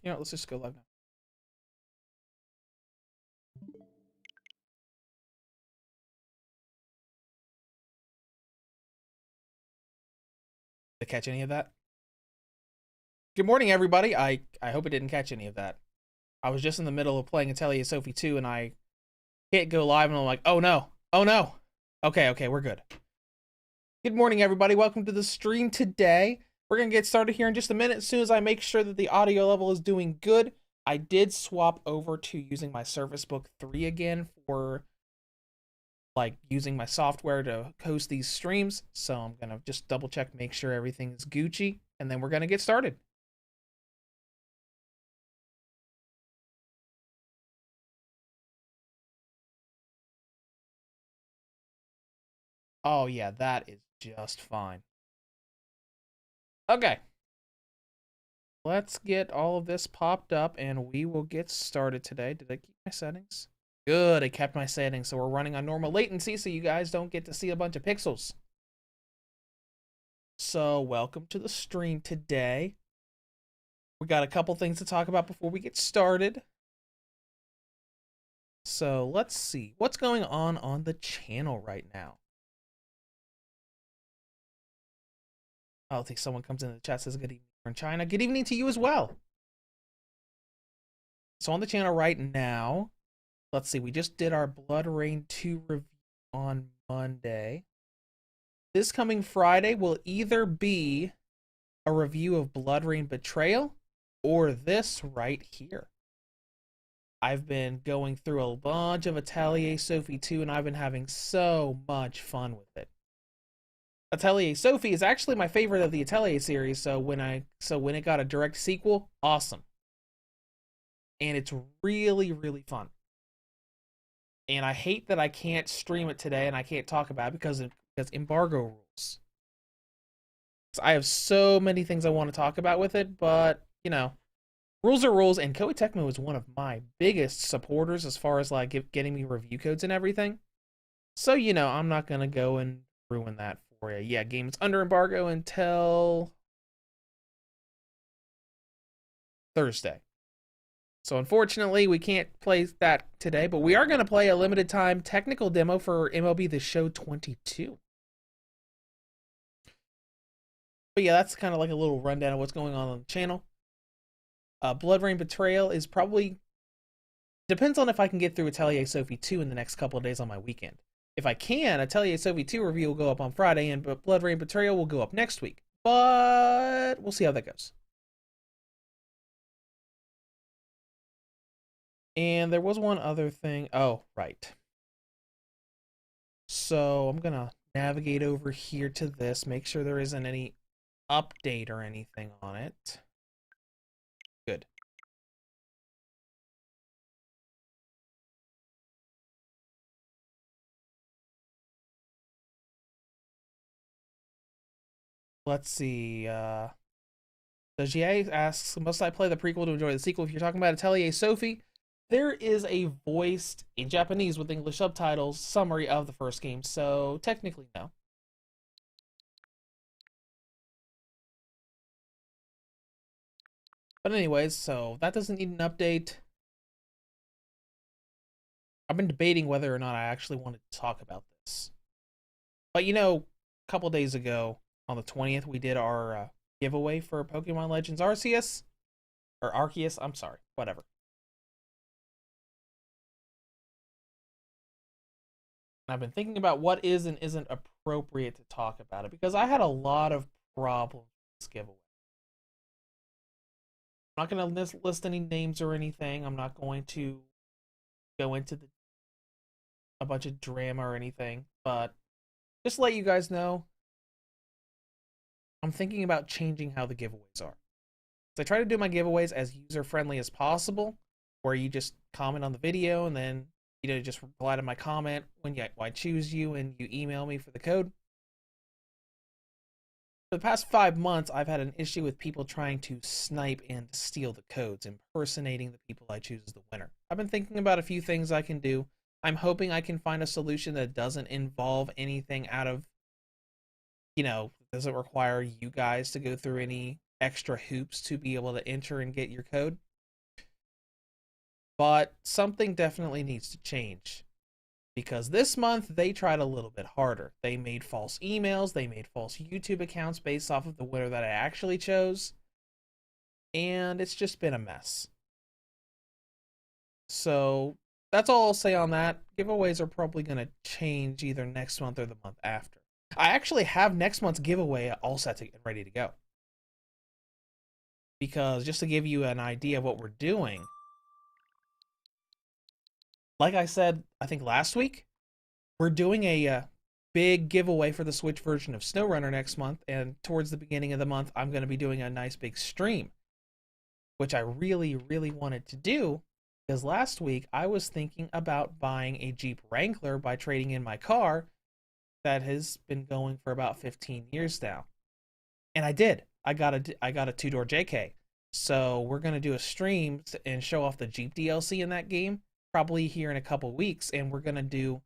You know, let's just go live now. Did I catch any of that? Good morning, everybody. I hope it didn't catch any of that. I was just in the middle of playing Atelier Sophie 2, and I hit go live, and I'm like, oh no, oh no. Okay, we're good. Good morning, everybody. Welcome to the stream today. We're going to get started here in just a minute. As soon as I make sure that the audio level is doing good, I did swap over to using my Service Book 3 again for like using my software to host these streams. So I'm going to just double check, make sure everything is Gucci, and then we're going to get started. Oh yeah, that is just fine. Okay. Let's get all of this popped up and we will get started today. Did I keep my settings? Good, I kept my settings. So we're running on normal latency so you guys don't get to see a bunch of pixels. So welcome to the stream today. We got a couple things to talk about before we get started. So let's see what's going on the channel right now. I think someone comes in the chat, says good evening from China. Good evening to you as well. So on the channel right now, let's see, we just did our Blood Rain 2 review on Monday. This coming Friday will either be a review of Blood Rain Betrayal or this right here. I've been going through a bunch of Atelier Sophie 2 and I've been having so much fun with it. Atelier Sophie is actually my favorite of the Atelier series, so when it got a direct sequel, awesome. And it's really, really fun. And I hate that I can't stream it today and I can't talk about it because embargo rules. So I have so many things I want to talk about with it, but you know, rules are rules. And Koei Tecmo is one of my biggest supporters as far as like getting me review codes and everything. So you know, I'm not gonna go and ruin that for you. Yeah, game is under embargo until Thursday. So unfortunately, we can't play that today, but we are going to play a limited time technical demo for MLB The Show 22. But yeah, that's kind of like a little rundown of what's going on the channel. Blood Rain Betrayal is probably, depends on if I can get through Atelier Sophie 2 in the next couple of days on my weekend. If I can, Atelier Sophie 2 review will go up on Friday, and Blood Rain Betrayal will go up next week. But we'll see how that goes. And there was one other thing. Oh, right. So I'm going to navigate over here to this, make sure there isn't any update or anything on it. Good. Let's see. Jie asks, must I play the prequel to enjoy the sequel? If you're talking about Atelier Sophie, there is a voiced, in Japanese with English subtitles, summary of the first game, so technically no. But anyways, so that doesn't need an update. I've been debating whether or not I actually wanted to talk about this. But you know, a couple days ago, on the 20th, we did our giveaway for Pokemon Legends Arceus. Or Arceus, I'm sorry, whatever. I've been thinking about what is and isn't appropriate to talk about it because I had a lot of problems with this giveaway. I'm not going to list any names or anything. I'm not going to go into a bunch of drama or anything, but just to let you guys know, I'm thinking about changing how the giveaways are. So I try to do my giveaways as user-friendly as possible, where you just comment on the video and then just reply to my comment when I choose you and you email me for the code. For the past 5 months, I've had an issue with people trying to snipe and steal the codes, impersonating the people I choose as the winner. I've been thinking about a few things I can do. I'm hoping I can find a solution that doesn't involve anything out of, doesn't require you guys to go through any extra hoops to be able to enter and get your code. But something definitely needs to change. Because this month they tried a little bit harder. They made false emails, they made false YouTube accounts based off of the winner that I actually chose. And it's just been a mess. So that's all I'll say on that. Giveaways are probably going to change either next month or the month after. I actually have next month's giveaway all set and ready to go. Because just to give you an idea of what we're doing, like I said, I think last week, we're doing a big giveaway for the Switch version of SnowRunner next month, and towards the beginning of the month, I'm going to be doing a nice big stream, which I really, really wanted to do, because last week I was thinking about buying a Jeep Wrangler by trading in my car that has been going for about 15 years now. And I did. I got a two-door JK. So we're going to do a stream and show off the Jeep DLC in that game, probably here in a couple weeks, and we're going to do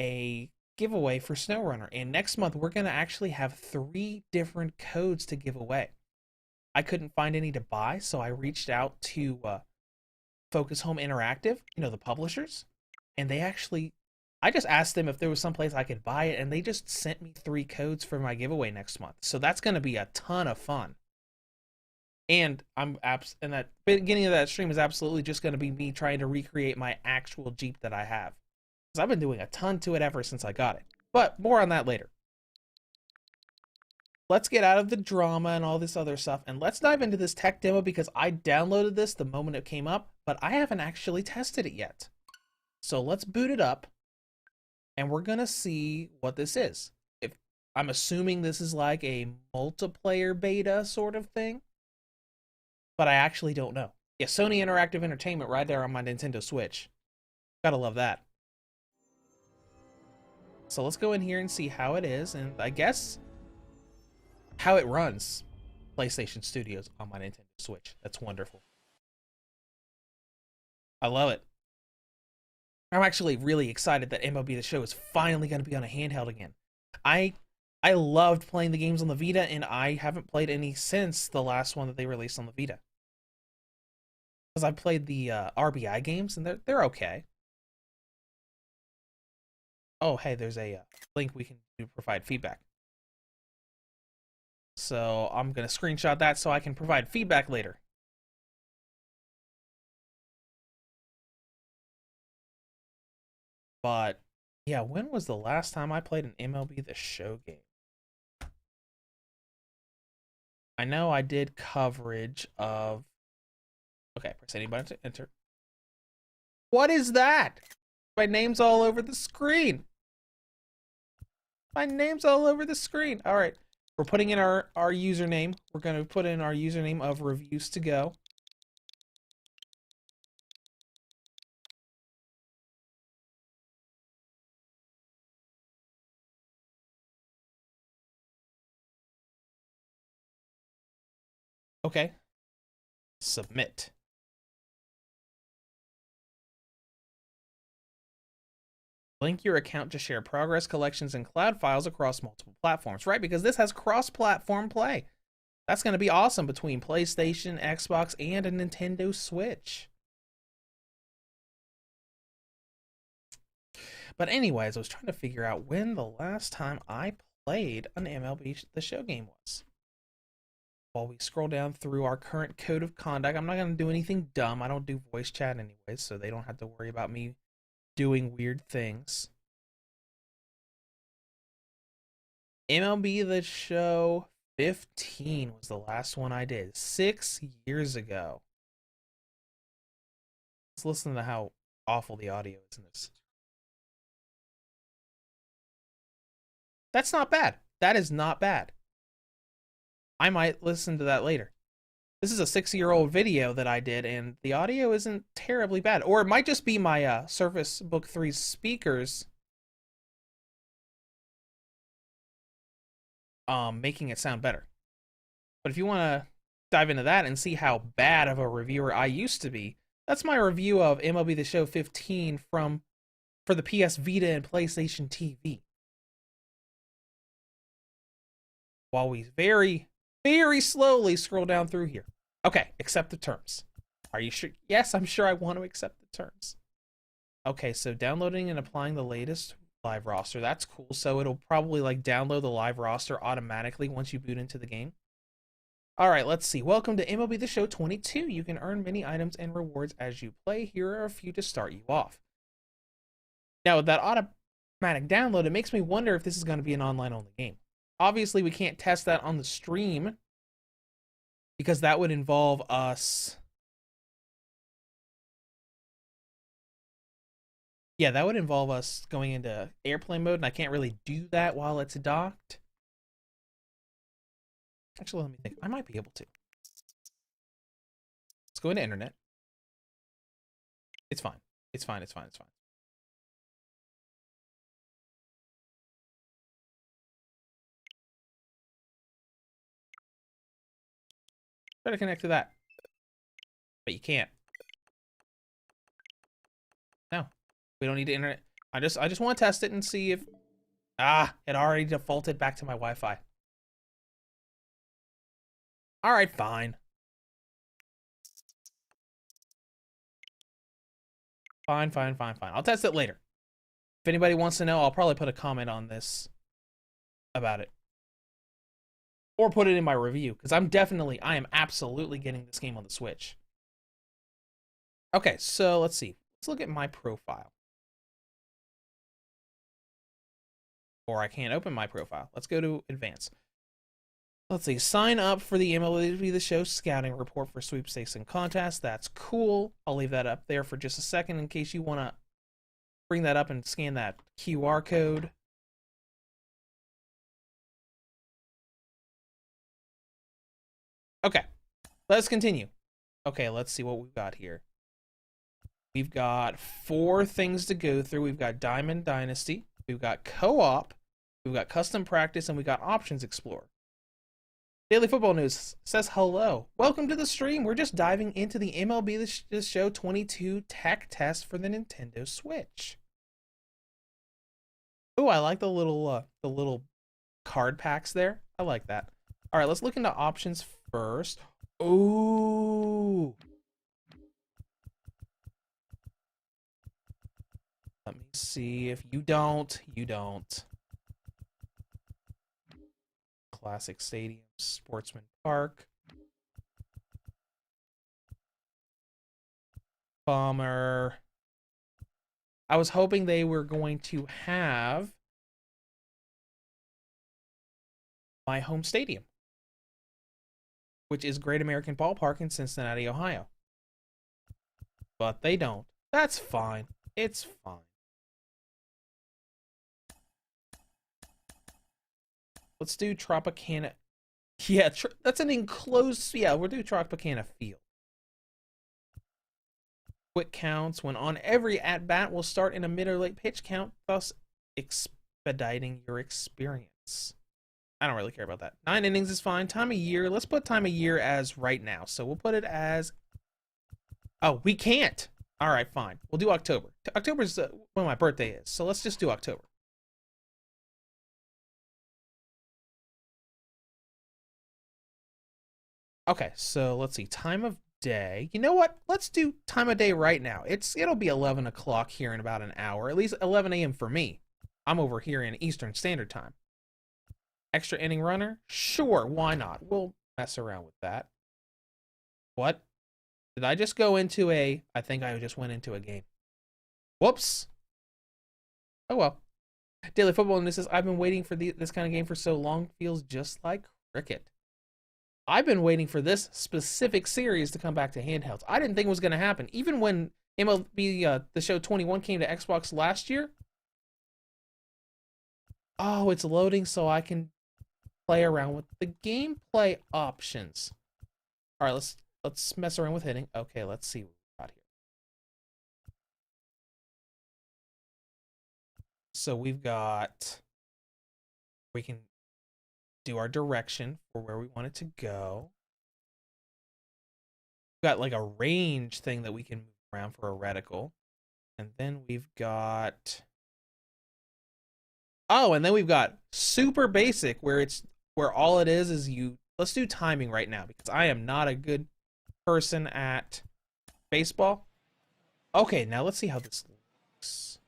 a giveaway for SnowRunner. And next month, we're going to actually have 3 different codes to give away. I couldn't find any to buy, so I reached out to Focus Home Interactive, the publishers, and they actually, I just asked them if there was someplace I could buy it, and they just sent me 3 codes for my giveaway next month. So that's going to be a ton of fun. And and that beginning of that stream is absolutely just going to be me trying to recreate my actual Jeep that I have. Because I've been doing a ton to it ever since I got it. But more on that later. Let's get out of the drama and all this other stuff, and let's dive into this tech demo, because I downloaded this the moment it came up, but I haven't actually tested it yet. So let's boot it up, and we're going to see what this is. I'm assuming this is like a multiplayer beta sort of thing, but I actually don't know. Yeah, Sony Interactive Entertainment right there on my Nintendo Switch. Gotta love that. So let's go in here and see how it is, and I guess how it runs PlayStation Studios on my Nintendo Switch. That's wonderful. I love it. I'm actually really excited that MLB The Show is finally going to be on a handheld again. I loved playing the games on the Vita, and I haven't played any since the last one that they released on the Vita. Because I played the RBI games, and they're okay. Oh, hey, there's a link we can do to provide feedback. So I'm going to screenshot that so I can provide feedback later. But yeah, when was the last time I played an MLB The Show game? I know I did coverage of... Okay, press any button to enter. What is that? My name's all over the screen. My name's all over the screen. All right. We're putting in our username. We're going to put in our username of Reviews to Go. Okay. Submit. Link your account to share progress, collections, and cloud files across multiple platforms. Right, because this has cross-platform play. That's going to be awesome between PlayStation, Xbox, and a Nintendo Switch. But anyways, I was trying to figure out when the last time I played an MLB The Show game was. While we scroll down through our current code of conduct, I'm not going to do anything dumb. I don't do voice chat anyways, so they don't have to worry about me doing weird things. MLB The Show 15 was the last one I did, 6 years ago. Let's listen to how awful the audio is in this. That's not bad. That is not bad. I might listen to that later. This is a 6-year-old video that I did, and the audio isn't terribly bad. Or it might just be my Surface Book 3 speakers making it sound better. But if you want to dive into that and see how bad of a reviewer I used to be, that's my review of MLB The Show 15 for the PS Vita and PlayStation TV. While we very, very slowly scroll down through here. Okay, accept the terms. Are you sure? Yes, I'm sure I want to accept the terms. Okay, so downloading and applying the latest live roster. That's cool. So it'll probably like download the live roster automatically once you boot into the game. All right, let's see. Welcome to MLB The Show 22. You can earn many items and rewards as you play. Here are a few to start you off. Now, with that automatic download, it makes me wonder if this is going to be an online-only game. Obviously, we can't test that on the stream because that would involve us... Yeah, that would involve us going into airplane mode, and I can't really do that while it's docked. Actually, let me think. I might be able to. Let's go into internet. It's fine. It's fine. It's fine. It's fine. Try to connect to that. But you can't. No. We don't need the internet. I just want to test it and see if... Ah, it already defaulted back to my Wi-Fi. Alright, fine. Fine. I'll test it later. If anybody wants to know, I'll probably put a comment on this about it. Or put it in my review, because I am absolutely getting this game on the Switch. Okay, so let's see. Let's look at my profile. Or I can't open my profile. Let's go to advanced. Let's see. Sign up for the MLB The Show scouting report for sweepstakes and contests. That's cool. I'll leave that up there for just a second in case you want to bring that up and scan that QR code. Okay, let's continue. Okay, let's see what we've got here. We've got 4 things to go through. We've got Diamond Dynasty. We've got Co-op. We've got Custom Practice, and we got Options Explorer. Daily Football News says hello. Welcome to the stream. We're just diving into the MLB The Show 22 tech test for the Nintendo Switch. Oh, I like the little card packs there. I like that. All right, let's look into options first. Ooh. Let me see if you don't. Classic Stadium, Sportsman Park. Bummer. I was hoping they were going to have my home stadium, which is Great American Ballpark in Cincinnati, Ohio. But they don't. That's fine. It's fine. Let's do Tropicana. Yeah, that's an enclosed... Yeah, we'll do Tropicana Field. Quick counts. When on every at-bat will start in a mid or late pitch count, thus expediting your experience. I don't really care about that. 9 innings is fine. Time of year. Let's put time of year as right now. So we'll put it as... Oh, we can't. All right, fine. We'll do October. October's when my birthday is. So let's just do October. Okay, so let's see. Time of day. You know what? Let's do time of day right now. It'll be 11 o'clock here in about an hour. At least 11 a.m. for me. I'm over here in Eastern Standard Time. Extra inning runner? Sure, why not? We'll mess around with that. What? Did I just go into a... I think I just went into a game. Whoops. Oh well. Daily Football News says, I've been waiting for this kind of game for so long. Feels just like cricket. I've been waiting for this specific series to come back to handhelds. I didn't think it was going to happen. Even when MLB The Show 21 came to Xbox last year. Oh, it's loading so I can play around with the gameplay options. All right, let's mess around with hitting. Okay, let's see what we got here. So we can do our direction for where we want it to go. We've got like a range thing that we can move around for a reticle. And then we've got... Oh, and then we've got super basic where all it is you... Let's do timing right now because I am not a good person at Baseball? Okay, now let's see how this looks.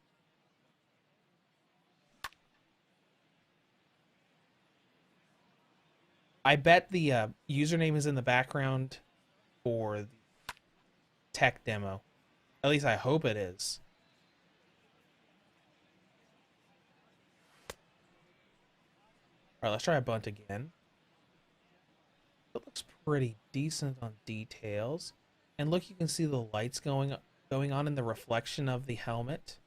I bet the username is in the background for the tech demo. At least I hope it is. Alright, let's try a bunt again. It looks pretty decent on details. And look, you can see the lights going on in the reflection of the helmet.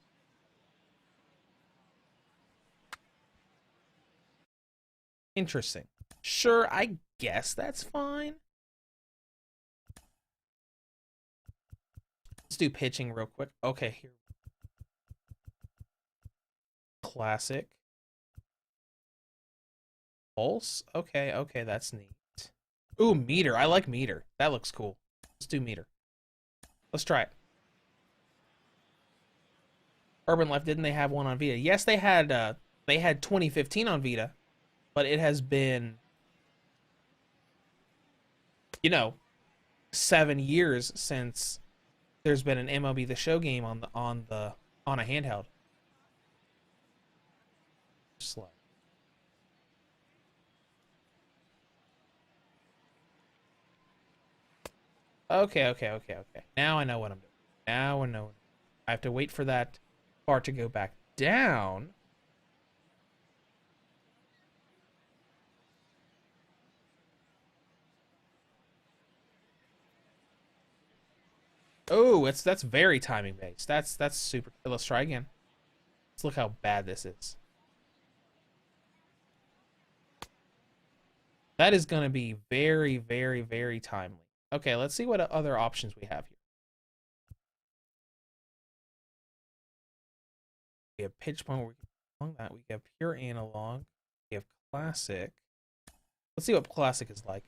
Interesting. Sure, I guess that's fine. Let's do pitching real quick. Okay, here. Classic. Pulse? Okay, okay, that's neat. Ooh, meter. I like meter. That looks cool. Let's do meter. Let's try it. Urban Life, didn't they have one on Vita? Yes, they had 2015 on Vita, but it has been, you know, 7 years since there's been an MLB The Show game on a handheld. Slow. Okay, okay, okay, okay. Now I know what I'm doing. Now I know. I have to wait for that bar to go back down. Oh, that's very timing based. That's super. Let's try again. Let's look how bad this is. That is going to be very, very, very timely. Okay, let's see what other options we have here. We have pitch point. We can that. We have pure analog. We have classic. Let's see what classic is like.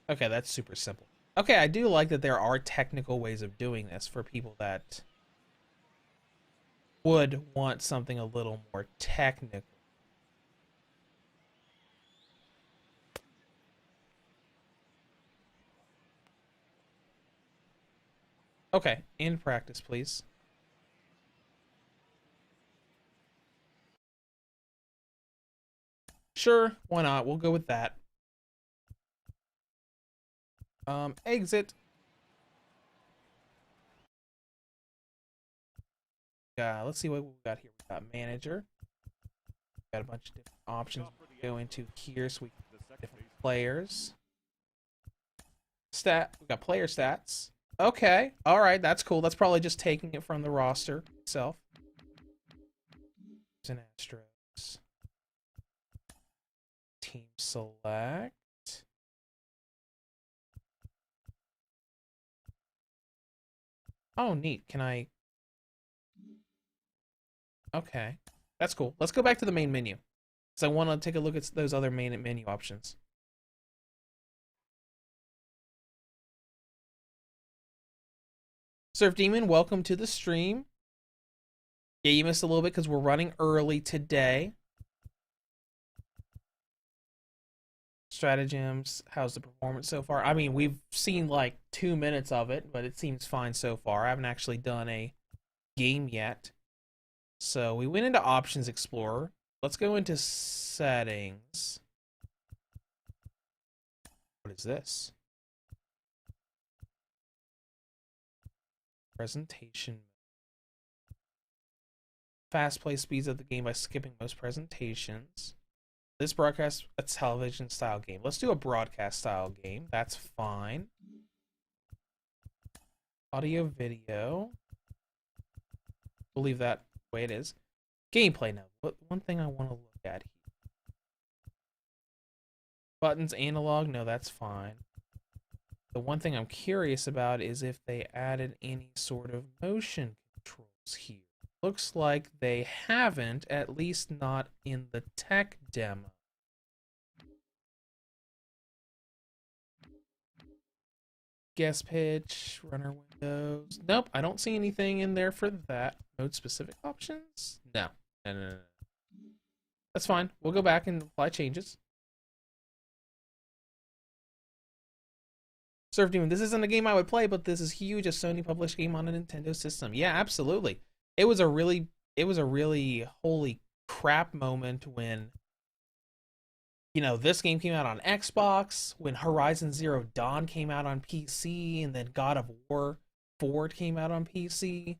Okay, that's super simple. Okay, I do like that there are technical ways of doing this for people that would want something a little more technical. Okay, in practice, please. Sure, why not? We'll go with that. Exit. Let's see what we got here. We got manager. We got a bunch of different options we can go into here, so we can different players. We got player stats. Okay, all right, that's cool. That's probably just taking it from the roster itself. There's an Astros. Team select. Oh, neat. Can I? Okay, that's cool. Let's go back to the main menu, because I want to take a look at those other main menu options. Surf Demon, welcome to the stream. Yeah, you missed a little bit because we're running early today. Stratagems, how's the performance so far? I mean, we've seen like 2 minutes of it, but it seems fine so far. I haven't actually done a game yet. So we went into Options Explorer. Let's go into Settings. What is this? Presentation. Fast play speeds of the game by skipping most presentations. This broadcast a television style game. Let's do a broadcast style game. That's fine. Audio video. We'll leave that the way it is. Gameplay now. But one thing I want to look at here. Buttons analog. No, that's fine. The one thing I'm curious about is if they added any sort of motion controls here. Looks like they haven't, at least not in the tech demo. guest pitch, runner windows. Nope, I don't see anything in there for that. Mode specific options? No. No. That's fine. We'll go back and apply changes. Surf Demon, this isn't a game I would play, but this is huge. A Sony published game on a Nintendo system. Yeah, absolutely. It was a really holy crap moment when, you know, this game came out on Xbox, when Horizon Zero Dawn came out on PC, and then God of War 4 came out on PC.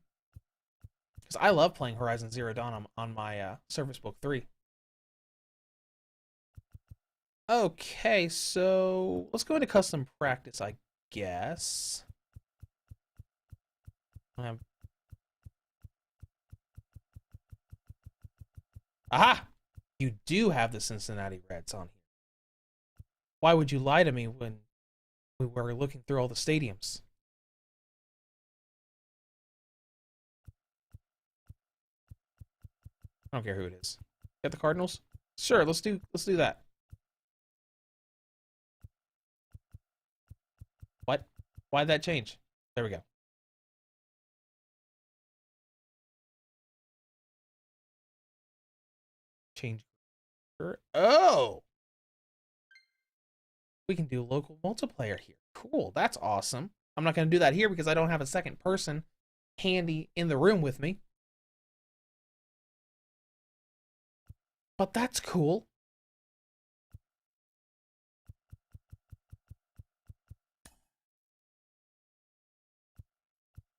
Because I love playing Horizon Zero Dawn on my Surface Book 3. Okay, so let's go into custom practice, I guess. Aha! You do have the Cincinnati Reds on here. Why would you lie to me when we were looking through all the stadiums? I don't care who it is. Got the Cardinals? Sure, let's do that. What? Why'd that change? There we go. Change. Oh! We can do local multiplayer here. Cool, that's awesome. I'm not going to do that here because I don't have a second person handy in the room with me. But that's cool.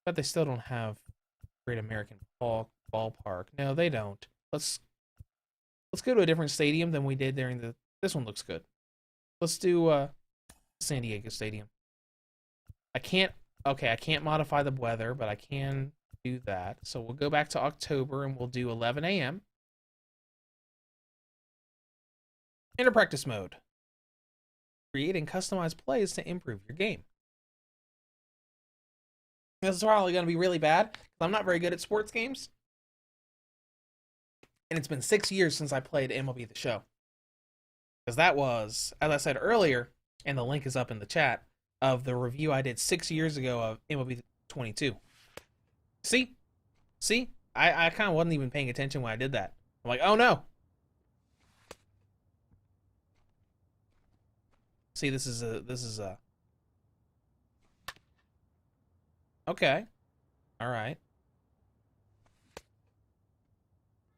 But they still don't have Great American Ballpark. No, they don't. Let's go to a different stadium than we did during the... This one looks good. Let's do San Diego Stadium. I can't modify the weather, but I can do that. So we'll go back to October and we'll do 11 a.m. Enter practice mode. Create and customize plays to improve your game. This is probably going to be really bad because I'm not very good at sports games. And it's been 6 years since I played MLB The Show. Because that was, as I said earlier, and the link is up in the chat, of the review I did 6 years ago of MLB 22. See? I kind of wasn't even paying attention when I did that. I'm like, oh no! See, this is a... Okay. Alright.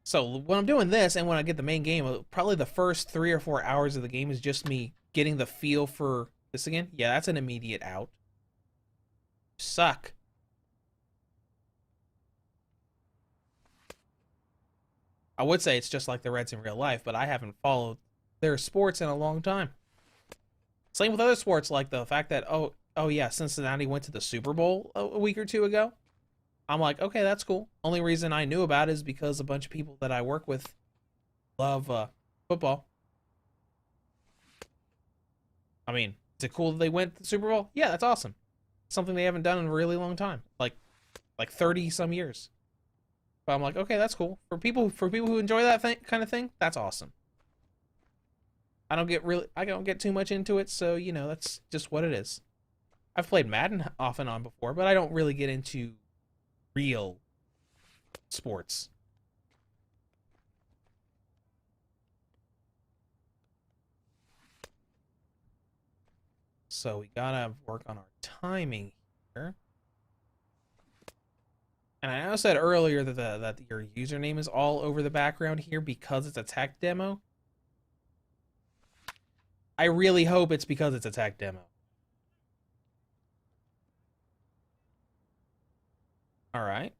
So when I'm doing this and when I get the main game, probably the first 3 or 4 hours of the game is just me getting the feel for this again. Yeah, that's an immediate out. Suck. I would say it's just like the Reds in real life, but I haven't followed their sports in a long time. Same with other sports, like the fact that, oh yeah, Cincinnati went to the Super Bowl a week or two ago. I'm like, okay, that's cool. Only reason I knew about it is because a bunch of people that I work with love football. I mean, is it cool that they went to the Super Bowl? Yeah, that's awesome. Something they haven't done in a really long time, like 30 some years. But I'm like, okay, that's cool. For people who enjoy that kind of thing, that's awesome. I don't get too much into it, so you know, that's just what it is. I've played Madden off and on before, but I don't really get into real sports. So we gotta work on our timing here. And I know I said earlier that your username is all over the background here because it's a tech demo. I really hope it's because it's a tech demo. All right.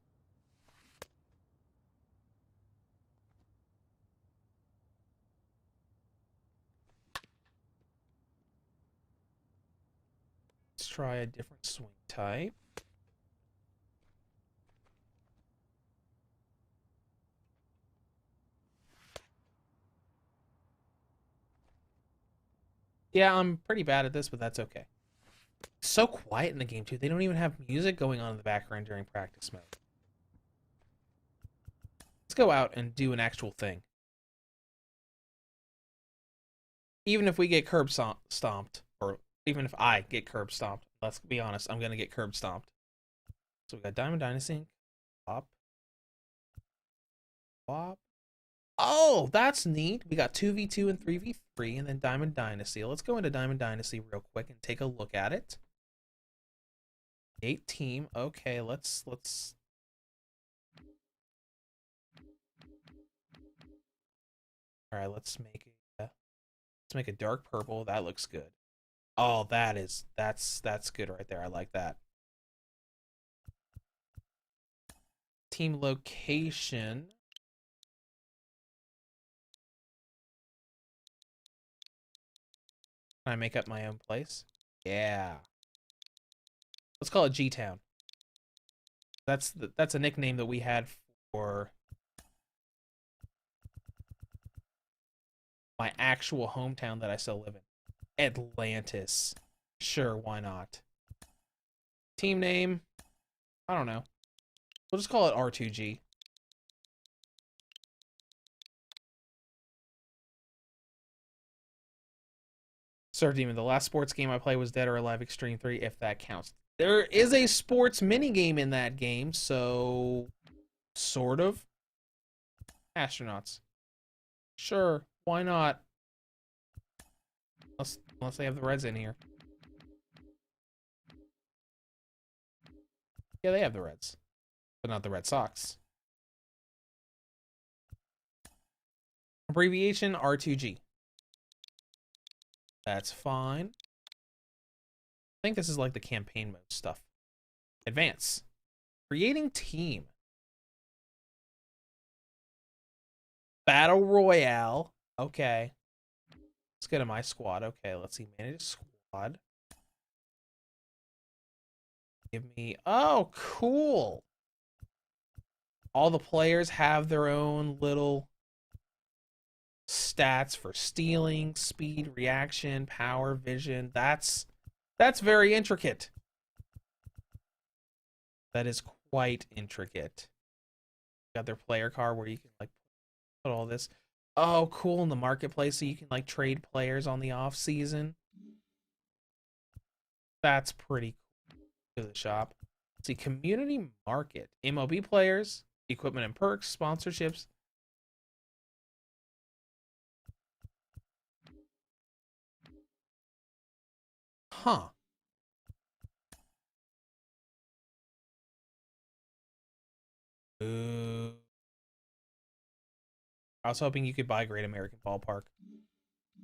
Let's try a different swing type. Yeah, I'm pretty bad at this, but that's okay. It's so quiet in the game, too. They don't even have music going on in the background during practice mode. Let's go out and do an actual thing. Even if we get curb stomped, or even if I get curb stomped, let's be honest. I'm gonna get curb stomped. So we got Diamond Dynasty. Pop. Pop. Oh, that's neat. We got 2v2 and 3v3, and then Diamond Dynasty. Let's go into Diamond Dynasty real quick and take a look at it. 8 team. Okay, let's all right, let's make a dark purple. That looks good. Oh, that's good right there. I like that. Team location. Can I make up my own place? Yeah. Let's call it G-Town. That's a nickname that we had for my actual hometown that I still live in. Atlantis. Sure, why not? Team name? I don't know. We'll just call it R2G. Sir Demon, the last sports game I played was Dead or Alive Extreme 3, if that counts. There is a sports minigame in that game, so sort of. Astronauts. Sure, why not? Unless they have the Reds in here. Yeah, they have the Reds, but not the Red Sox. Abbreviation R2G. That's fine. I think this is like the campaign mode stuff. Advance. Creating team. Battle Royale. Okay. Let's go to my squad. Okay, let's see. Manage squad. Give me... Oh, cool. All the players have their own little stats for stealing, speed, reaction, power, vision. That's very intricate. That is quite intricate. Got their player card where you can like put all this. Oh, cool, in the marketplace so you can like trade players on the off season. That's pretty cool. To the shop. Let's see, community market. MLB players, equipment and perks, sponsorships. Huh. Ooh. I was hoping you could buy Great American Ballpark.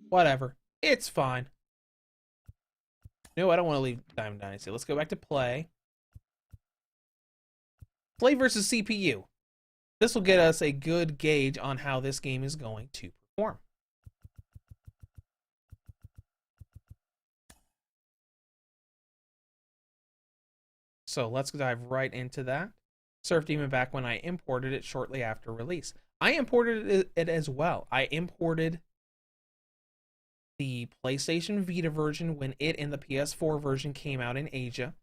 Whatever. It's fine. No, I don't want to leave Diamond Dynasty. Let's go back to play. Play versus CPU. This will get us a good gauge on how this game is going to perform. So let's dive right into that. Surf Demon back when I imported it shortly after release. I imported it as well. I imported the PlayStation Vita version when it and the PS4 version came out in Asia.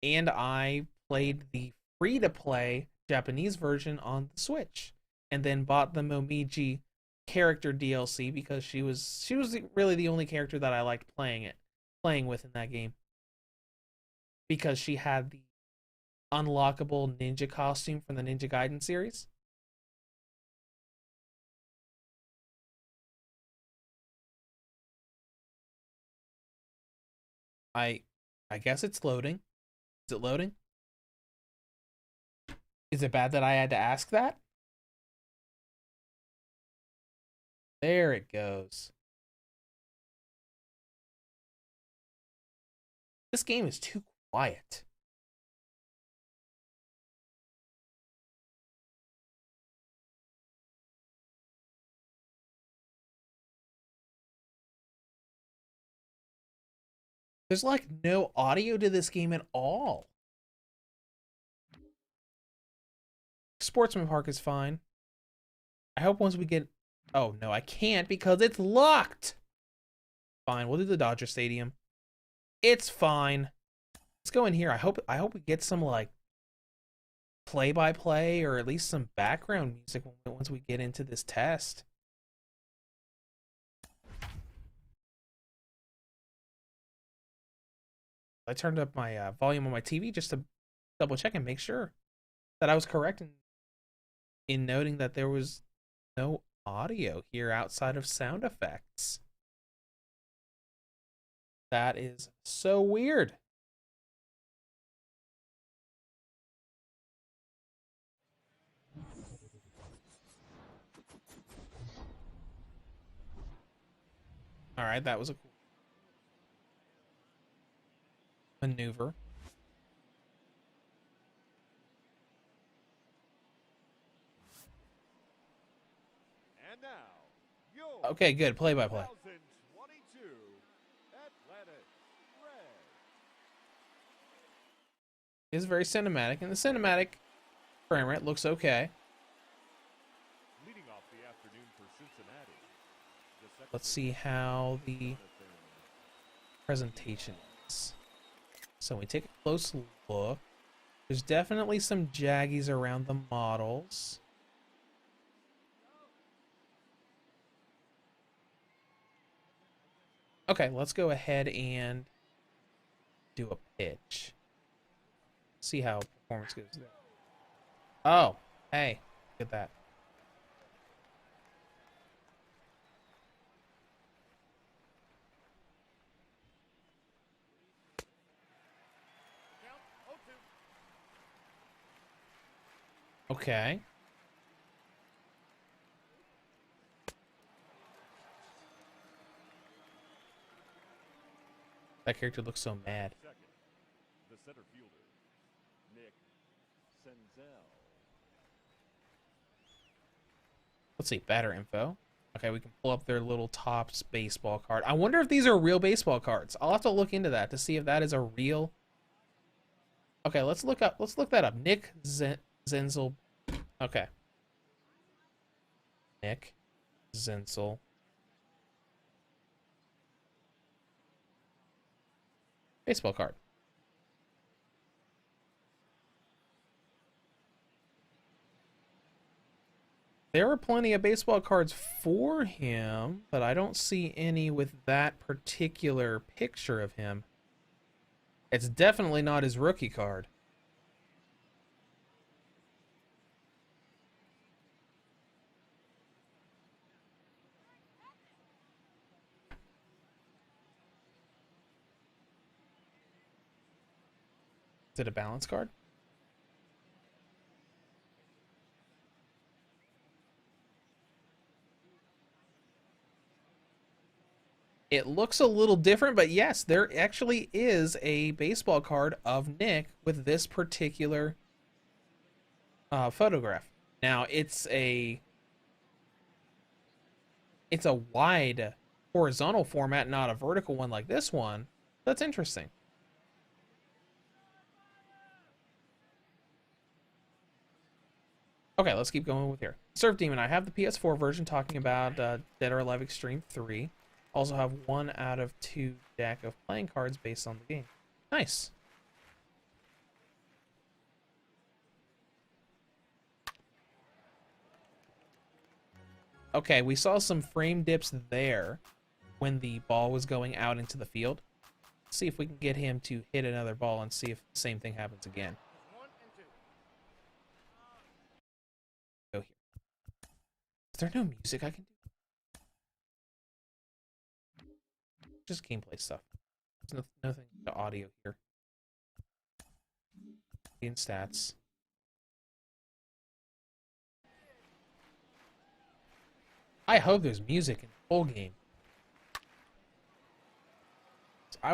And I played the free-to-play Japanese version on the Switch. And then bought the Momiji character DLC because she was really the only character that I liked playing with in that game. Because she had the unlockable ninja costume from the Ninja Gaiden series. I guess it's loading. Is it loading? Is it bad that I had to ask that? There it goes. This game is too quiet. There's like no audio to this game at all. Sportsman Park is fine. I hope once we get... Oh, no, I can't because it's locked. Fine, we'll do the Dodger Stadium. It's fine. Let's go in here. I hope we get some like play-by-play or at least some background music once we get into this test. I turned up my volume on my TV just to double check and make sure that I was correct in noting that there was no audio here outside of sound effects. That is so weird. All right, that was a cool maneuver. And now, your Okay, good. Play by play. 2022 Athletic Red. It's very cinematic, and the cinematic frame rate looks okay. Leading off the afternoon for Cincinnati. Let's see how the presentation is. So we take a close look. There's definitely some jaggies around the models. Okay, let's go ahead and do a pitch. See how performance goes there. Oh, hey, look at that. Okay. That character looks so mad. Second, the center fielder, Nick Senzel. Let's see, batter info. Okay, we can pull up their little Topps baseball card. I wonder if these are real baseball cards. I'll have to look into that to see if that is a real. Okay, let's look that up. Nick Zenzel. Okay. Nick Zenzel. Baseball card. There are plenty of baseball cards for him, but I don't see any with that particular picture of him. It's definitely not his rookie card. Is it a balance card? It looks a little different, but yes, there actually is a baseball card of Nick with this particular photograph. Now, it's a wide horizontal format, not a vertical one like this one. That's interesting. Okay, let's keep going with here. Surf Demon, I have the PS4 version talking about Dead or Alive Extreme 3. Also have 1 out of 2 deck of playing cards based on the game. Nice. Okay, we saw some frame dips there when the ball was going out into the field. Let's see if we can get him to hit another ball and see if the same thing happens again. Go here. Is there no music I can do? Just gameplay stuff. There's nothing to audio here. In stats. I hope there's music in the whole game. I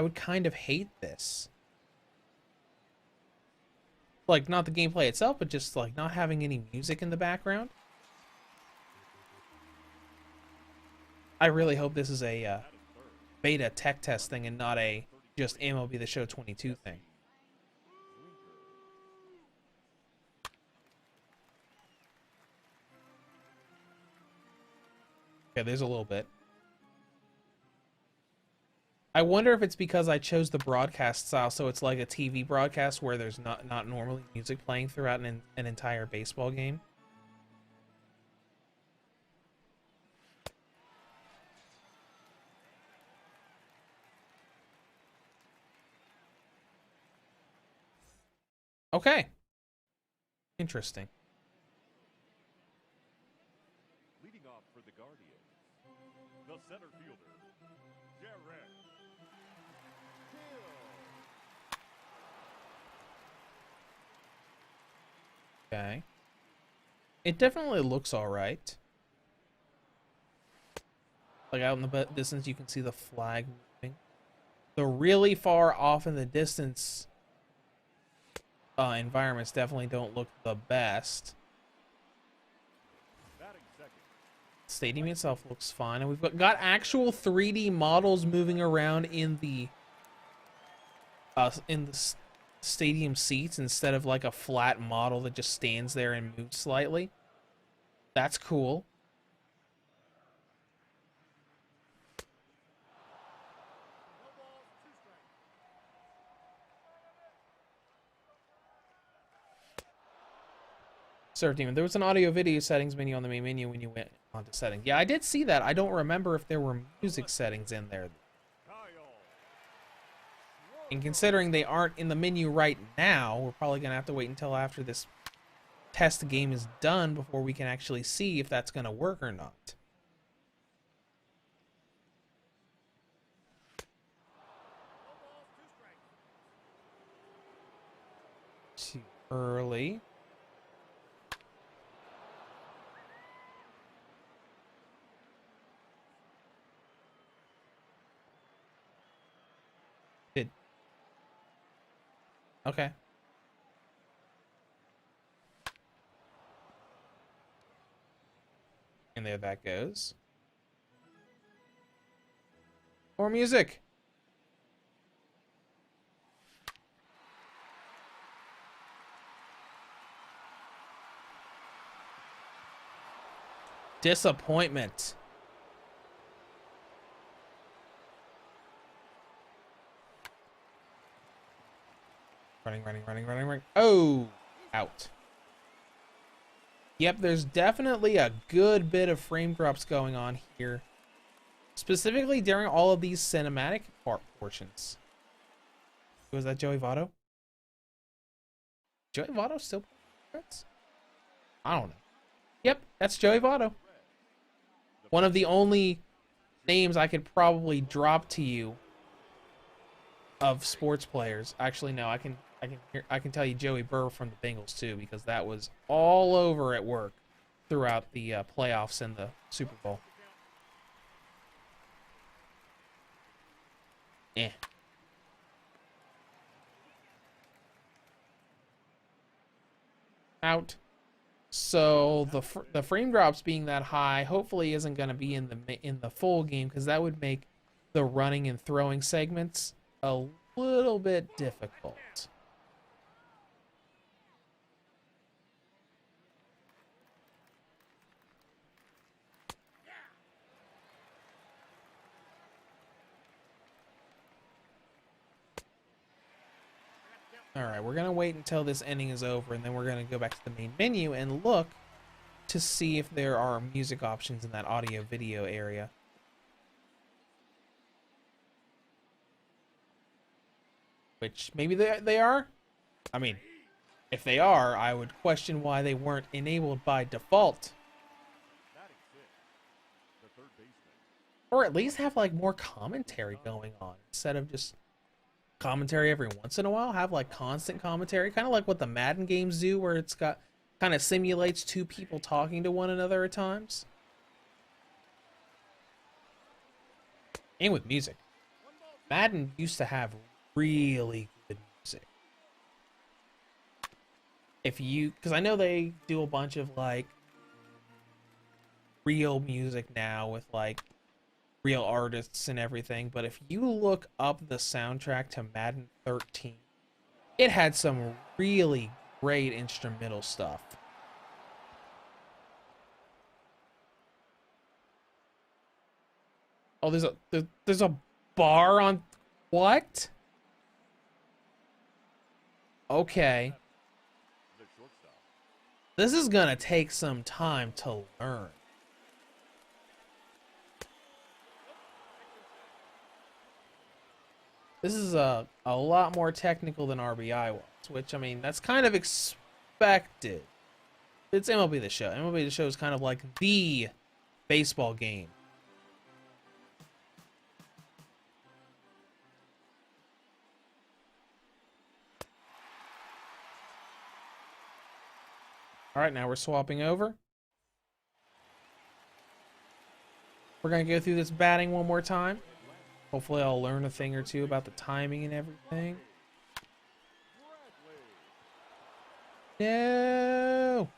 would kind of hate this. Like, not the gameplay itself, but just like not having any music in the background. I really hope this is a beta tech test thing and not a just MLB The Show 22 thing. Okay, there's a little bit. I wonder if it's because I chose the broadcast style, so it's like a TV broadcast where there's not normally music playing throughout an entire baseball game. Okay. Interesting. Leading off for the Guardians, the center fielder, Garrett Hill. Okay. It definitely looks all right. Like out in the distance, you can see the flag moving. The really far off in the distance environments definitely don't look the best. Batting second, Stadium itself looks fine, and we've got actual 3D models moving around in the stadium seats instead of like a flat model that just stands there and moves slightly. That's cool. no balls, two strikes. Serve demon. There was an audio video settings menu on the main menu when you went onto settings. Yeah, I did see that. I don't remember if there were music settings in there. Kyle. And considering they aren't in the menu right now, we're probably going to have to wait until after this test game is done before we can actually see if that's going to work or not. No balls, two strikes. Too early. Did. Okay. And there that goes. More music. Disappointment. Running. Oh, out. Yep, there's definitely a good bit of frame drops going on here. Specifically during all of these cinematic portions. Was that Joey Votto? Joey Votto still playing? I don't know. Yep, that's Joey Votto. One of the only names I could probably drop to you of sports players. Actually, no, I can tell you Joey Burr from the Bengals too, because that was all over at work throughout the playoffs and the Super Bowl. Eh. Out. So the frame drops being that high hopefully isn't going to be in the full game, because that would make the running and throwing segments a little bit difficult. Alright, we're going to wait until this inning is over, and then we're going to go back to the main menu and look to see if there are music options in that audio-video area. Which, maybe they are? I mean, if they are, I would question why they weren't enabled by default. Batting sixth, the third baseman, Or at least have, like, more commentary going on, instead of just commentary every once in a while. Have like constant commentary, kind of like what the Madden games do, where it's got kind of simulates two people talking to one another at times. And with music, Madden used to have really good music. Because I know they do a bunch of like real music now with like real artists and everything, but if you look up the soundtrack to Madden 13, it had some really great instrumental stuff. Oh, there's a bar on what? Okay. the shortstop, This is gonna take some time to learn. This is a lot more technical than RBI was, which, I mean, that's kind of expected. It's MLB The Show. MLB The Show is kind of like the baseball game. All right, now we're swapping over. We're going to go through this batting one more time. Hopefully I'll learn a thing or two about the timing and everything. No!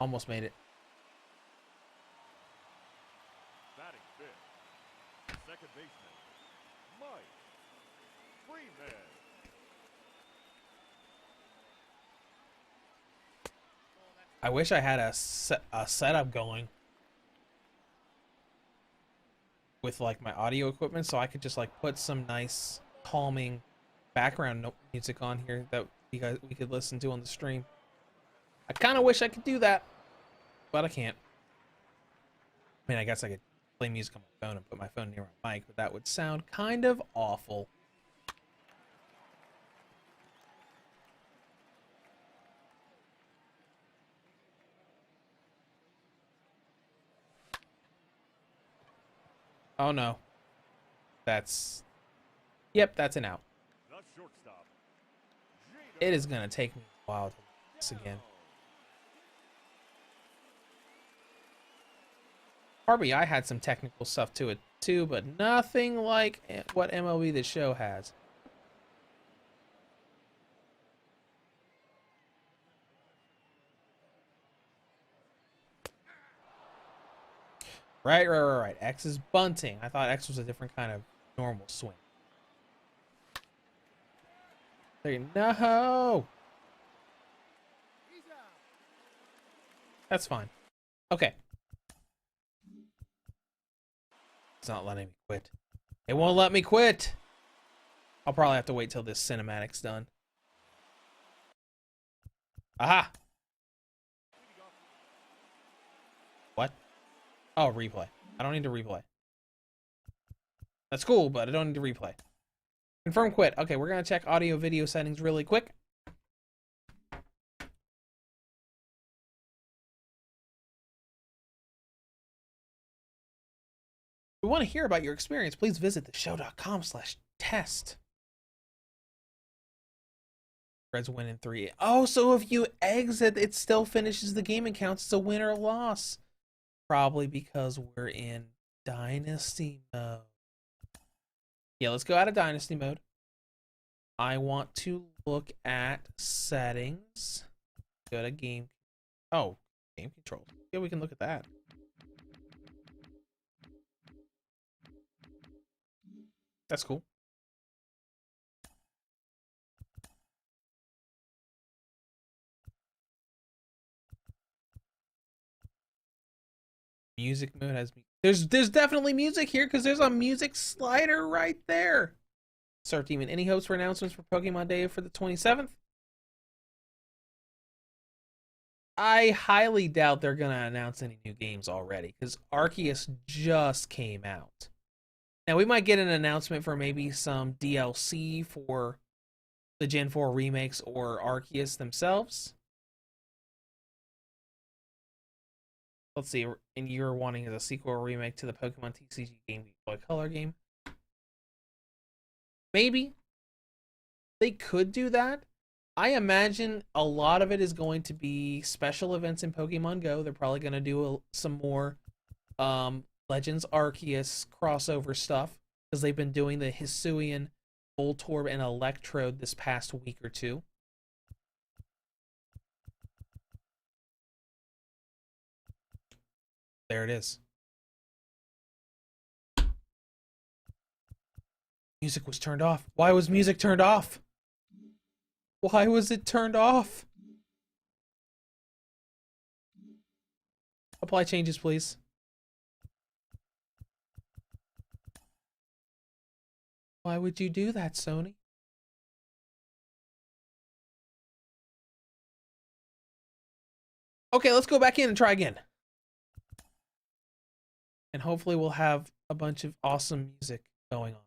Almost made it. Batting fifth, second baseman, Mike Freeman. I wish I had a setup going with like my audio equipment so I could just like put some nice calming background music on here that we could listen to on the stream. I kind of wish I could do that, but I can't. I mean, I guess I could play music on my phone and put my phone near my mic, but that would sound kind of awful. Oh no. Yep, that's an out. The shortstop, It is going to take me a while to do this again. RBI had some technical stuff to it too, but nothing like what MLB The Show has. Right. X is bunting. I thought X was a different kind of normal swing. No! That's fine. Okay. It's not letting me quit. It won't let me quit! I'll probably have to wait till this cinematic's done. Aha! What? Oh, replay. I don't need to replay. That's cool, but I don't need to replay. Confirm quit. Okay, we're going to check audio video settings really quick. If we want to hear about your experience, please visit theshow.com/test. Reds win in 3. Oh, so if you exit, it still finishes the game and counts as a win or loss. Probably because we're in Dynasty mode. Yeah, let's go out of Dynasty mode. I want to look at settings. Go to game. Oh, game control. Yeah, we can look at that. That's cool. Music mode has me. There's definitely music here because there's a music slider right there. Start team. Any hopes for announcements for Pokemon Day for the 27th? I highly doubt they're gonna announce any new games already because Arceus just came out. Now we might get an announcement for maybe some DLC for the Gen 4 remakes or Arceus themselves. Let's see, and you're wanting a sequel or remake to the Pokemon TCG Game Boy Color game. Maybe they could do that. I imagine a lot of it is going to be special events in Pokemon Go. They're probably going to do some more Legends Arceus crossover stuff because they've been doing the Hisuian, Voltorb, and Electrode this past week or two. There it is. Music was turned off. Why was music turned off? Why was it turned off? Apply changes, please. Why would you do that, Sony? Okay, let's go back in and try again. And hopefully we'll have a bunch of awesome music going on.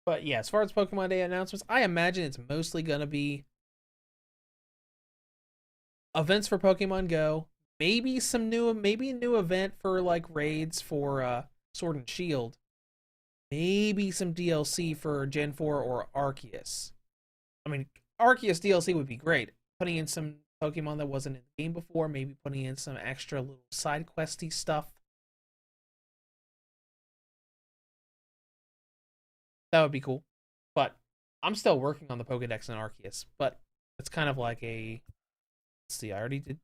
But yeah, as far as Pokemon Day announcements, I imagine it's mostly gonna be events for Pokemon Go. Maybe a new event for like raids for Sword and Shield. Maybe some DLC for Gen 4 or Arceus. I mean, Arceus DLC would be great. Putting in some Pokemon that wasn't in the game before, maybe putting in some extra little side questy stuff. That would be cool. But I'm still working on the Pokedex and Arceus. But it's kind of like a. Let's see, I already did.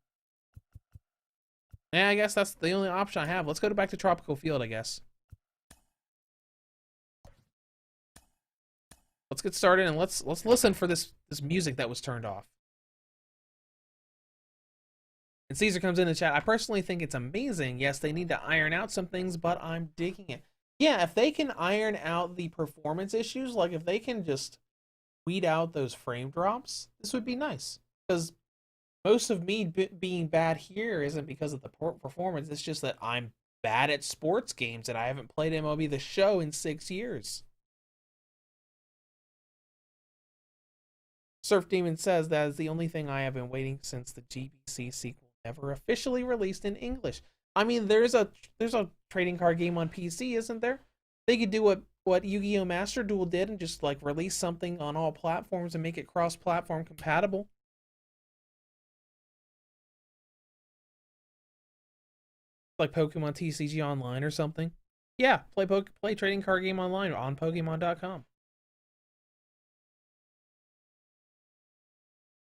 Yeah, I guess that's the only option I have. Let's go back to Tropical Field, I guess. Let's get started and let's listen for this music that was turned off. And Caesar comes in the chat. I personally think it's amazing. Yes, they need to iron out some things, but I'm digging it. Yeah, if they can iron out the performance issues, like if they can just weed out those frame drops, this would be nice. Because most of me being bad here isn't because of the performance. It's just that I'm bad at sports games and I haven't played MLB The Show in 6 years. Surf Demon says that is the only thing I have been waiting since the GBC sequel never officially released in English. I mean, there's a trading card game on PC, isn't there? They could do what Yu-Gi-Oh! Master Duel did and just like release something on all platforms and make it cross-platform compatible. Like Pokemon TCG Online or something. Yeah, play trading card game online on Pokemon.com.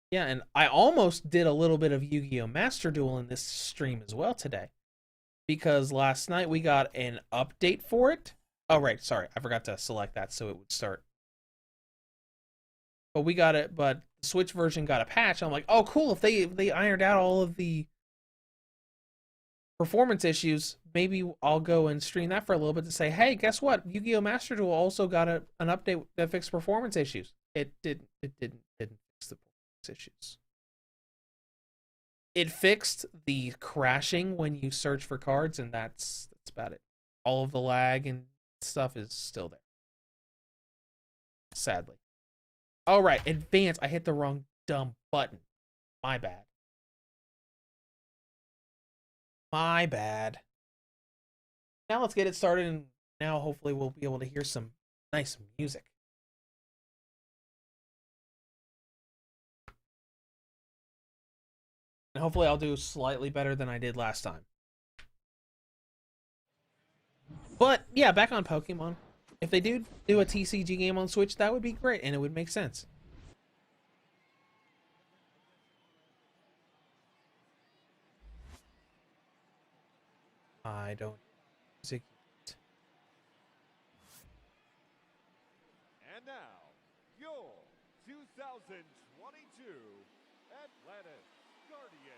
Yeah, and I almost did a little bit of Yu-Gi-Oh! Master Duel in this stream as well today. Because last night we got an update for it. Oh, right, sorry. I forgot to select that so it would start. But we got it, but the Switch version got a patch. I'm like, oh, cool. If they ironed out all of the performance issues, maybe I'll go and stream that for a little bit to say, hey, guess what? Yu-Gi-Oh! Master Duel also got an update that fixed performance issues. It didn't fix the issues. It fixed the crashing when you search for cards, and that's about it. All of the lag and stuff is still there. Sadly. All right, advance. I hit the wrong dumb button. My bad. My bad. Now let's get it started, and now hopefully we'll be able to hear some nice music. And hopefully I'll do slightly better than I did last time. But, yeah, back on Pokemon. If they do a TCG game on Switch, that would be great, and it would make sense. I don't... And now, your 2022 Atlantis Guardian.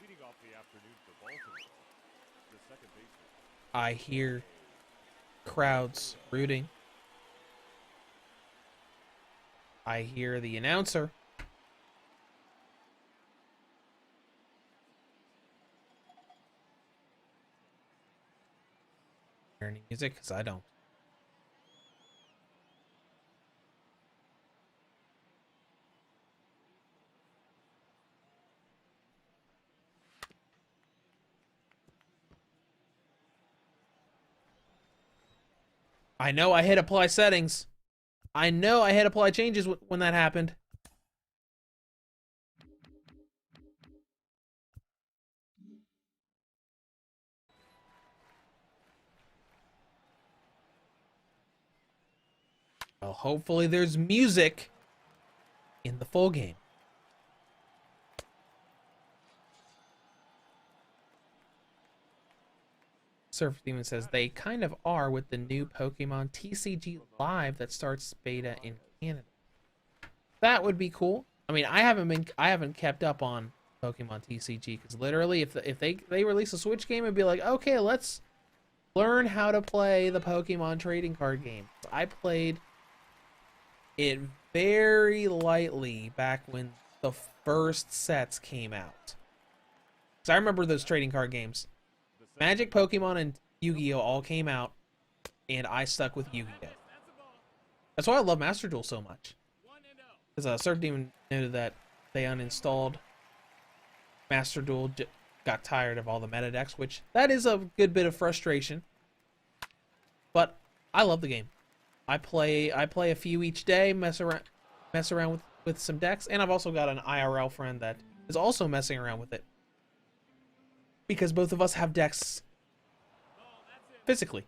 Leading off the afternoon for Baltimore, the second baseman. I hear crowds rooting. I hear the announcer. Hear any music? Because I don't. I know I hit apply settings. I know I hit apply changes when that happened. Well, hopefully there's music in the full game. Surf Demon says they kind of are with the new Pokemon TCG Live that starts beta in Canada. That would be cool. I mean, I haven't kept up on Pokemon TCG because literally, if they release a Switch game, it'd be like, okay, let's learn how to play the Pokemon trading card game. I played it very lightly back when the first sets came out. Because I remember those trading card games. Magic, Pokemon, and Yu-Gi-Oh! All came out, and I stuck with Yu-Gi-Oh! That's why I love Master Duel so much. Because Certain Demon noted that they uninstalled Master Duel, got tired of all the meta decks, which that is a good bit of frustration. But I love the game. I play a few each day, mess around with some decks, and I've also got an IRL friend that is also messing around with it. Because both of us have decks physically.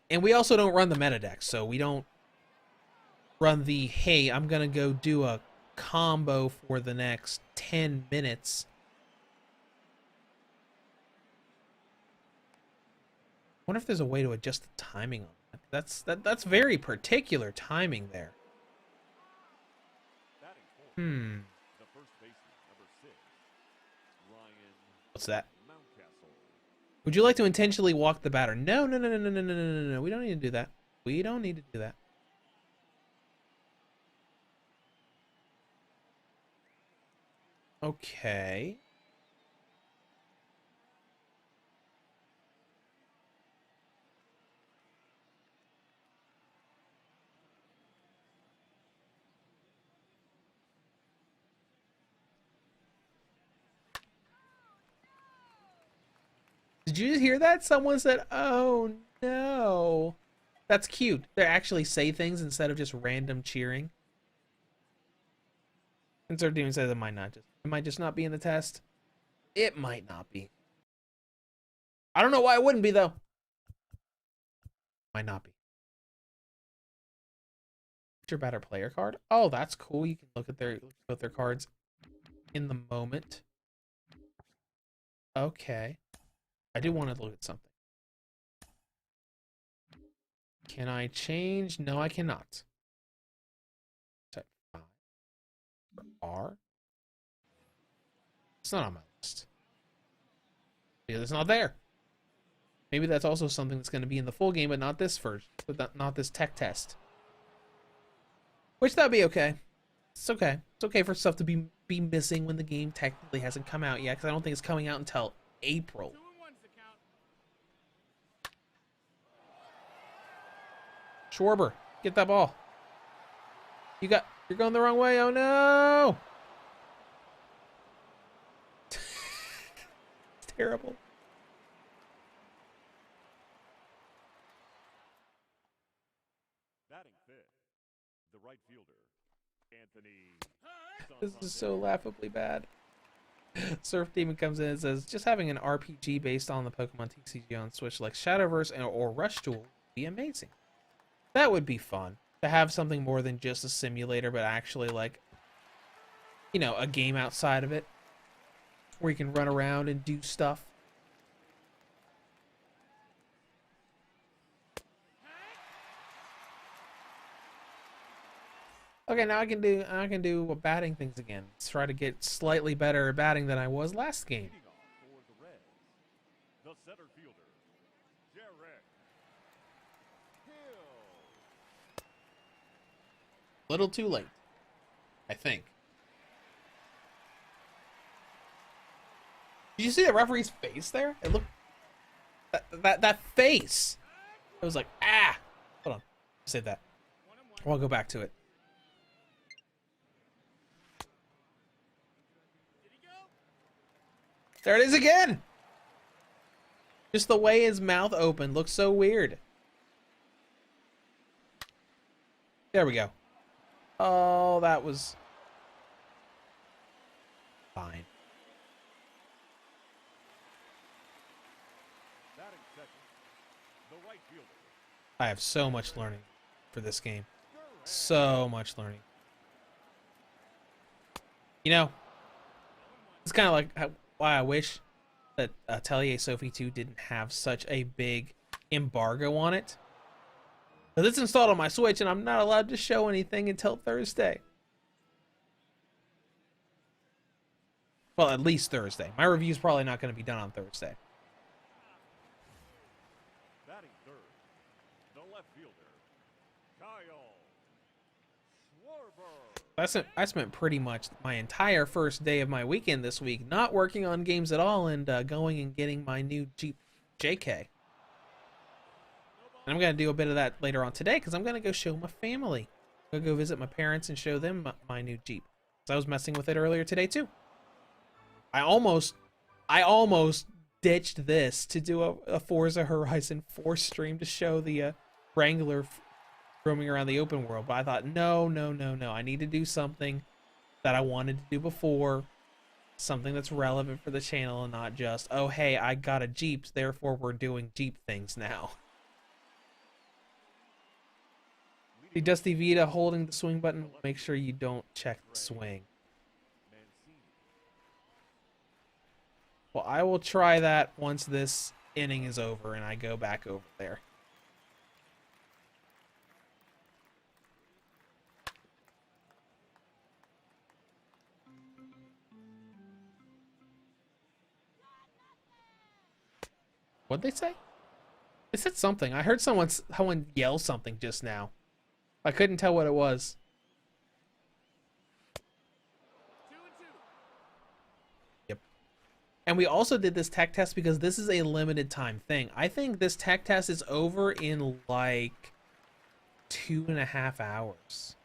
And we also don't run the meta decks, so we don't run the, hey, I'm gonna go do a combo for the next 10 minutes. I wonder if there's a way to adjust the timing on that. That's very particular timing there. What's that? Would you like to intentionally walk the batter? No. We don't need to do that. We don't need to do that. Okay. Did you hear that? Someone said, "Oh no." That's cute. They actually say things instead of just random cheering. And Sir Demon says it might just not be in the test. It might not be. I don't know why it wouldn't be though. Might not be. Your better player card. Oh, that's cool. You can look at their cards in the moment. Okay. I do want to look at something. Can I change? No, I cannot. Type 5 for R. It's not on my list. Yeah, it's not there. Maybe that's also something that's going to be in the full game, but not this first, but not this tech test. Which that'd be okay. It's okay. It's okay for stuff to be missing when the game technically hasn't come out yet, because I don't think it's coming out until April. Schwarber, get that ball. You're going the wrong way. Oh no! It's terrible. Batting fifth, the right fielder, Anthony. This is so laughably bad. Surf Demon comes in and says, just having an RPG based on the Pokemon TCG on Switch like Shadowverse or Rush Duel would be amazing. That would be fun. To have something more than just a simulator, but actually like, you know, a game outside of it. Where you can run around and do stuff. Okay, now I can do batting things again. Let's try to get slightly better at batting than I was last game. The center fielder, Jarrett Hill. Little too late, I think. Did you see the referee's face there? It looked that face. It was like, ah. Hold on, say that. I'll go back to it. There it is again. Just the way his mouth opened looks so weird. There we go. Oh, that was fine. Batting second, the right fielder. I have so much learning for this game. So much learning. You know, it's kind of like why I wish that Atelier Sophie 2 didn't have such a big embargo on it. Because it's installed on my Switch and I'm not allowed to show anything until Thursday. Well, at least Thursday. My review's probably not going to be done on Thursday. Batting third, the left fielder, Kyle Schwarber. I spent pretty much my entire first day of my weekend this week not working on games at all and going and getting my new Jeep JK. And I'm going to do a bit of that later on today because I'm going to go show my family. I'm going to go visit my parents and show them my new Jeep. So I was messing with it earlier today too. I almost ditched this to do a Forza Horizon 4 stream to show the Wrangler roaming around the open world, but I thought, no. I need to do something that I wanted to do before, something that's relevant for the channel and not just, oh, hey, I got a Jeep, therefore we're doing Jeep things now. The Dusty Vita holding the swing button, make sure you don't check the swing. Well, I will try that once this inning is over and I go back over there. What'd they say? They said something. I heard someone yell something just now. I couldn't tell what it was. 2-2. Yep. And we also did this tech test because this is a limited time thing. I think this tech test is over in like 2.5 hours.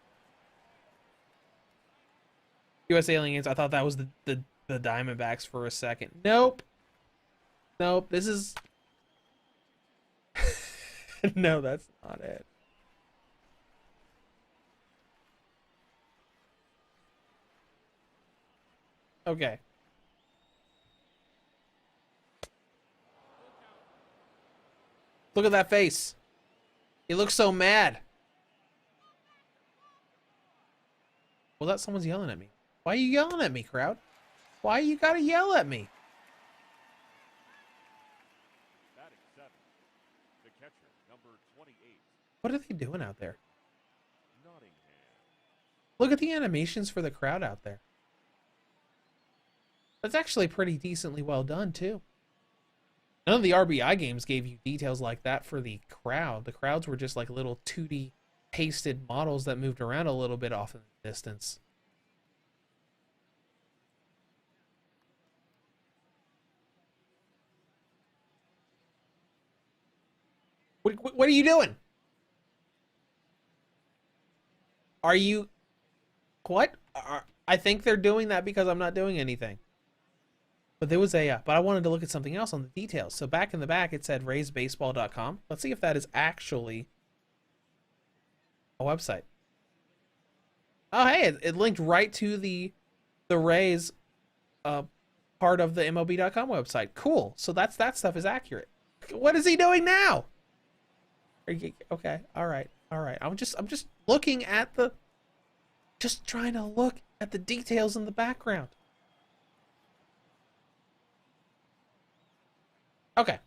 US Aliens, I thought that was the Diamondbacks for a second. Nope. This is... No, that's not it. Okay. Look at that face. He looks so mad. Well, that someone's yelling at me. Why are you yelling at me, crowd? Why you gotta yell at me? Batting seventh, the catcher, number 28, What are they doing out there? Nottingham. Look at the animations for the crowd out there. That's actually pretty decently well done, too. None of the RBI games gave you details like that for the crowd. The crowds were just like little 2D pasted models that moved around a little bit off in the distance. What are you doing? Are you... What? I think they're doing that because I'm not doing anything. But there was a... but I wanted to look at something else on the details. So back in the back, it said raysbaseball.com. Let's see if that is actually a website. Oh, hey, it linked right to the Rays part of the MLB.com website. Cool. So that stuff is accurate. What is he doing now? Okay, all right. I'm just looking at the... Just trying to look at the details in the background. Okay.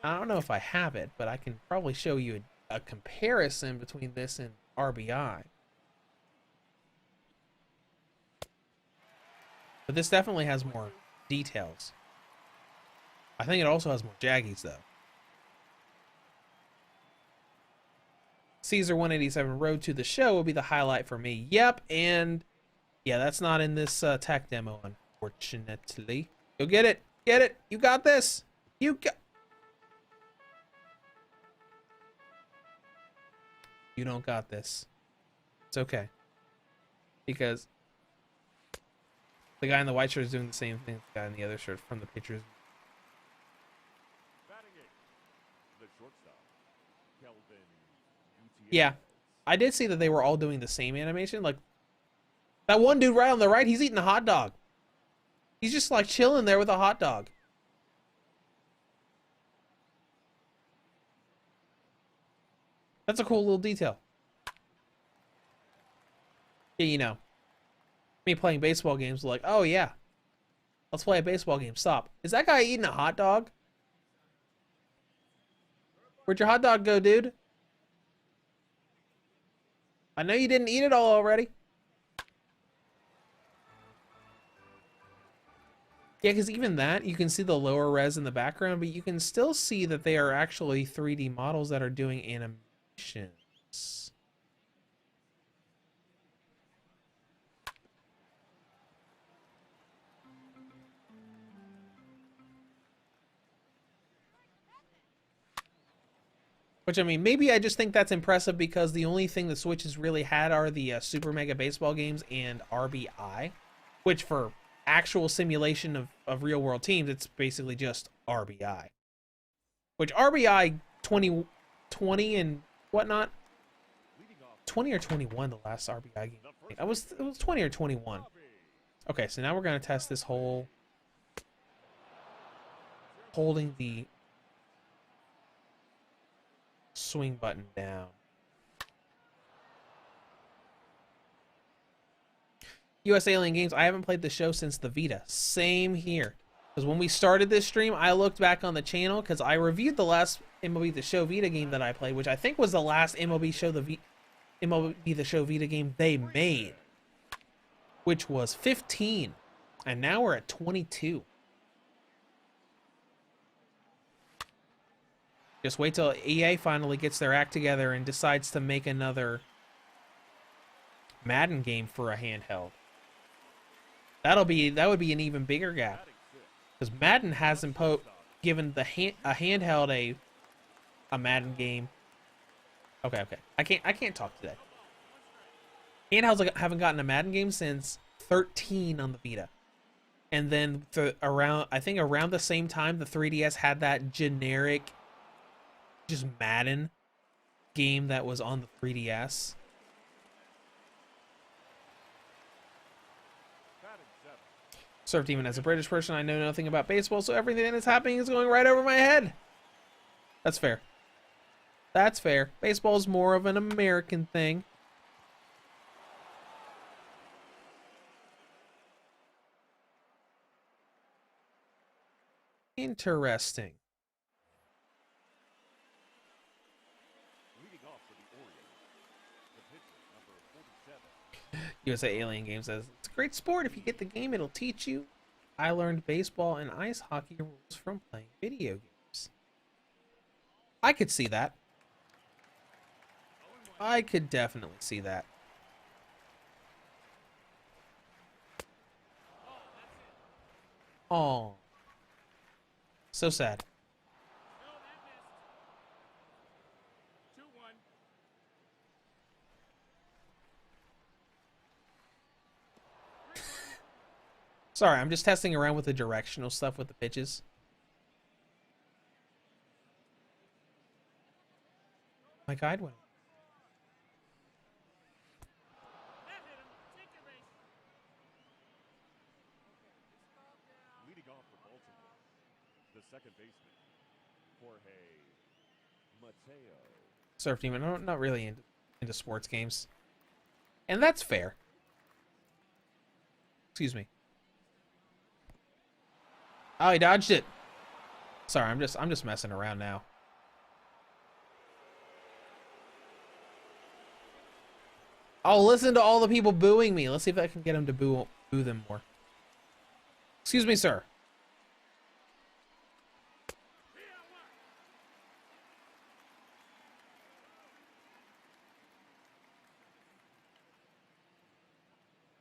I don't know if I have it, but I can probably show you a comparison between this and RBI. But this definitely has more details. I think it also has more Jaggies, though. Caesar 187 Road to the Show will be the highlight for me. Yep, and yeah, that's not in this tech demo, unfortunately. Go get it. Get it. You got this. You don't got this. It's okay. Because the guy in the white shirt is doing the same thing as the guy in the other shirt from the pictures. Batting eighth, the shortstop, Kelvin Gutierrez. Yeah, I did see that they were all doing the same animation. Like, that one dude right on the right, he's eating a hot dog. He's just like chilling there with a hot dog. That's a cool little detail. Yeah, you know, me playing baseball games, like, oh yeah, let's play a baseball game. Stop. Is that guy eating a hot dog? Where'd your hot dog go, dude? I know you didn't eat it all already. Yeah, because even that, you can see the lower res in the background, but you can still see that they are actually 3D models that are doing animations. Which, I mean, maybe I just think that's impressive because the only thing the Switch has really had are the Super Mega Baseball games and RBI, which for actual simulation of real world teams, it's basically just RBI. Which RBI 20 and whatnot, 20 or 21 the last RBI game. It was 20 or 21. Okay, so now we're gonna test this whole holding the swing button down. US Alien Games, I haven't played the show since the Vita. Same here. Because when we started this stream, I looked back on the channel because I reviewed the last MLB The Show Vita game that I played, which I think was the last MLB The Show Vita game they made, which was 15. And now we're at 22. Just wait till EA finally gets their act together and decides to make another Madden game for a handheld. That would be an even bigger gap, because Madden hasn't given a handheld a Madden game. Okay. I can't talk today. Handhelds haven't gotten a Madden game since 13 on the Vita, and then around the same time the 3DS had that generic, just Madden game that was on the 3DS. Surf Demon, as a British person, I know nothing about baseball, so everything that's happening is going right over my head. That's fair. That's fair. Baseball is more of an American thing. Interesting. USA Alien Games says, it's a great sport. If you get the game, it'll teach you. I learned baseball and ice hockey rules from playing video games. I could see that. I could definitely see that. Oh. So sad. Sorry, I'm just testing around with the directional stuff with the pitches. My guide went. Leading off for Baltimore, the second baseman, Jorge Mateo. Surf Demon, I'm not really into sports games, and that's fair. Excuse me. Oh, he dodged it. Sorry, I'm just messing around now. I'll listen to all the people booing me. Let's see if I can get them to boo them more. Excuse me, sir.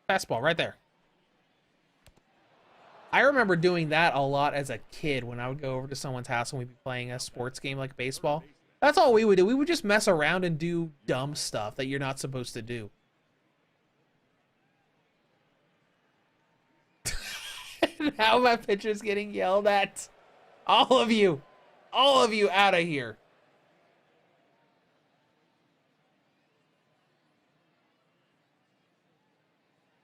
Fastball right there. I remember doing that a lot as a kid when I would go over to someone's house and we'd be playing a sports game like baseball. That's all we would do. We would just mess around and do dumb stuff that you're not supposed to do. Now my pitcher's getting yelled at. All of you out of here.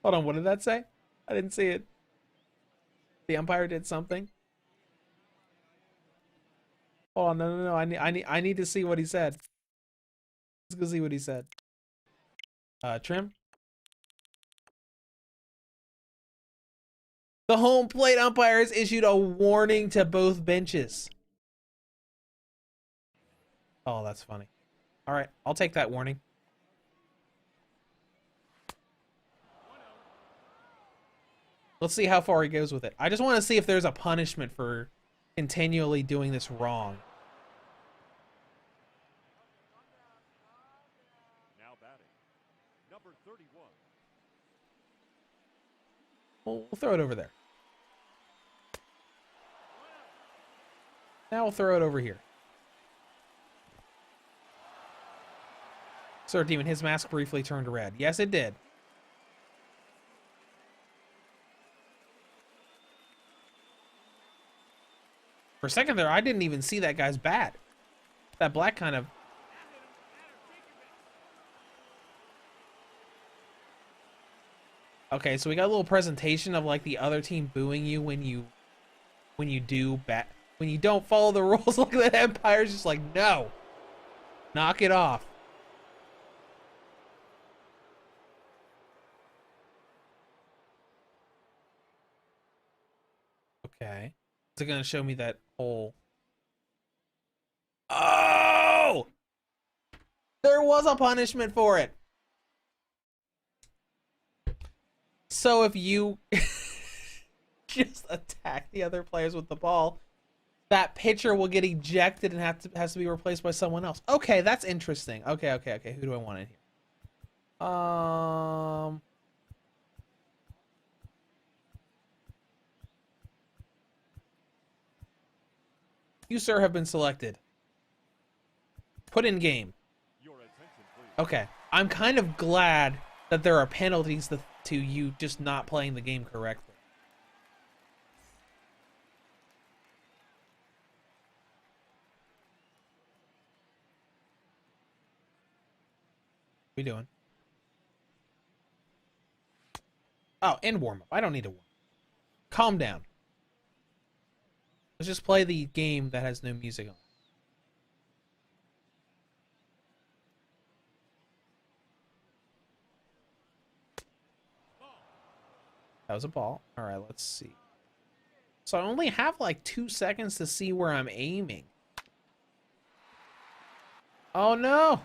Hold on, what did that say? I didn't see it. The umpire did something. Hold on, no. I need to see what he said. Let's go see what he said. Trim. The home plate umpire has issued a warning to both benches. Oh, that's funny. All right, I'll take that warning. Let's see how far he goes with it. I just want to see if there's a punishment for continually doing this wrong. Now batting, number 31. We'll throw it over there. Now we'll throw it over here. Sir Demon, his mask briefly turned red. Yes, it did. For a second there, I didn't even see that guy's bat. That black kind of... Okay, so we got a little presentation of like the other team booing you when you don't follow the rules. Look at that, Empire's just like, no. Knock it off. Okay. Is it gonna show me that whole... Oh! There was a punishment for it. So if you just attack the other players with the ball, that pitcher will get ejected and has to be replaced by someone else. Okay, that's interesting. Okay. Who do I want in here? You, sir, have been selected. Put in game. Okay, I'm kind of glad that there are penalties to you just not playing the game correctly. What are we doing? Oh, and warm up. I don't need to warm up. Calm down. Let's just play the game that has no music on. That was a ball. All right, let's see. So I only have like 2 seconds to see where I'm aiming. Oh no!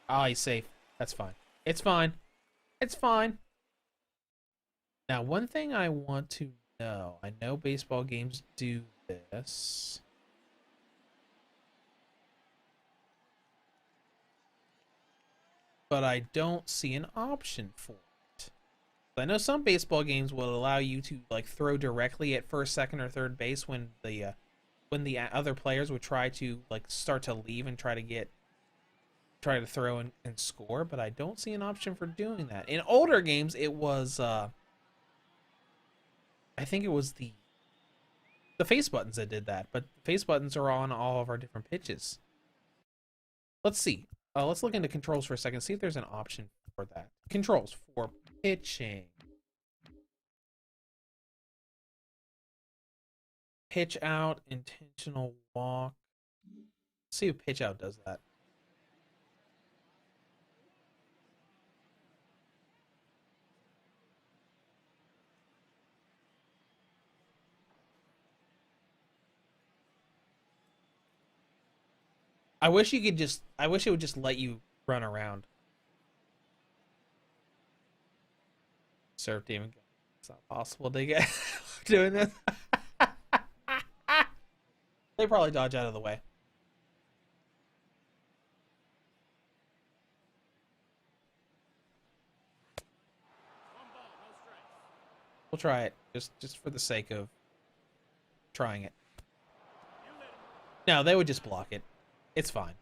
Oh, he's safe. That's fine. It's fine. It's fine. Now, one thing I want to know. I know baseball games do this. But I don't see an option for it. I know some baseball games will allow you to like throw directly at first, second, or third base when the other players would try to like start to leave and try to throw and score, but I don't see an option for doing that. In older games, it was I think it was the face buttons that did that, but the face buttons are on all of our different pitches. Let's see. Let's look into controls for a second, see if there's an option for that. Controls for pitching. Pitch out, intentional walk. Let's see if pitch out does that. I wish it would just let you run around. Surf demon. It's not possible to get doing this. They probably dodge out of the way. We'll try it just for the sake of trying it. No, they would just block it. It's fine.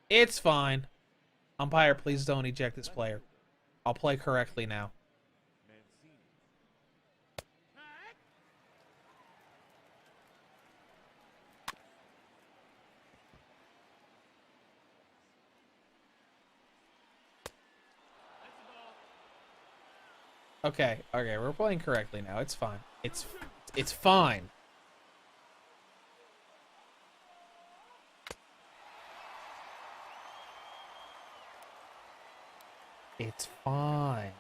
It's fine. Umpire, please don't eject this player. I'll play correctly now. Okay, we're playing correctly now. It's fine. It's fine. It's fine.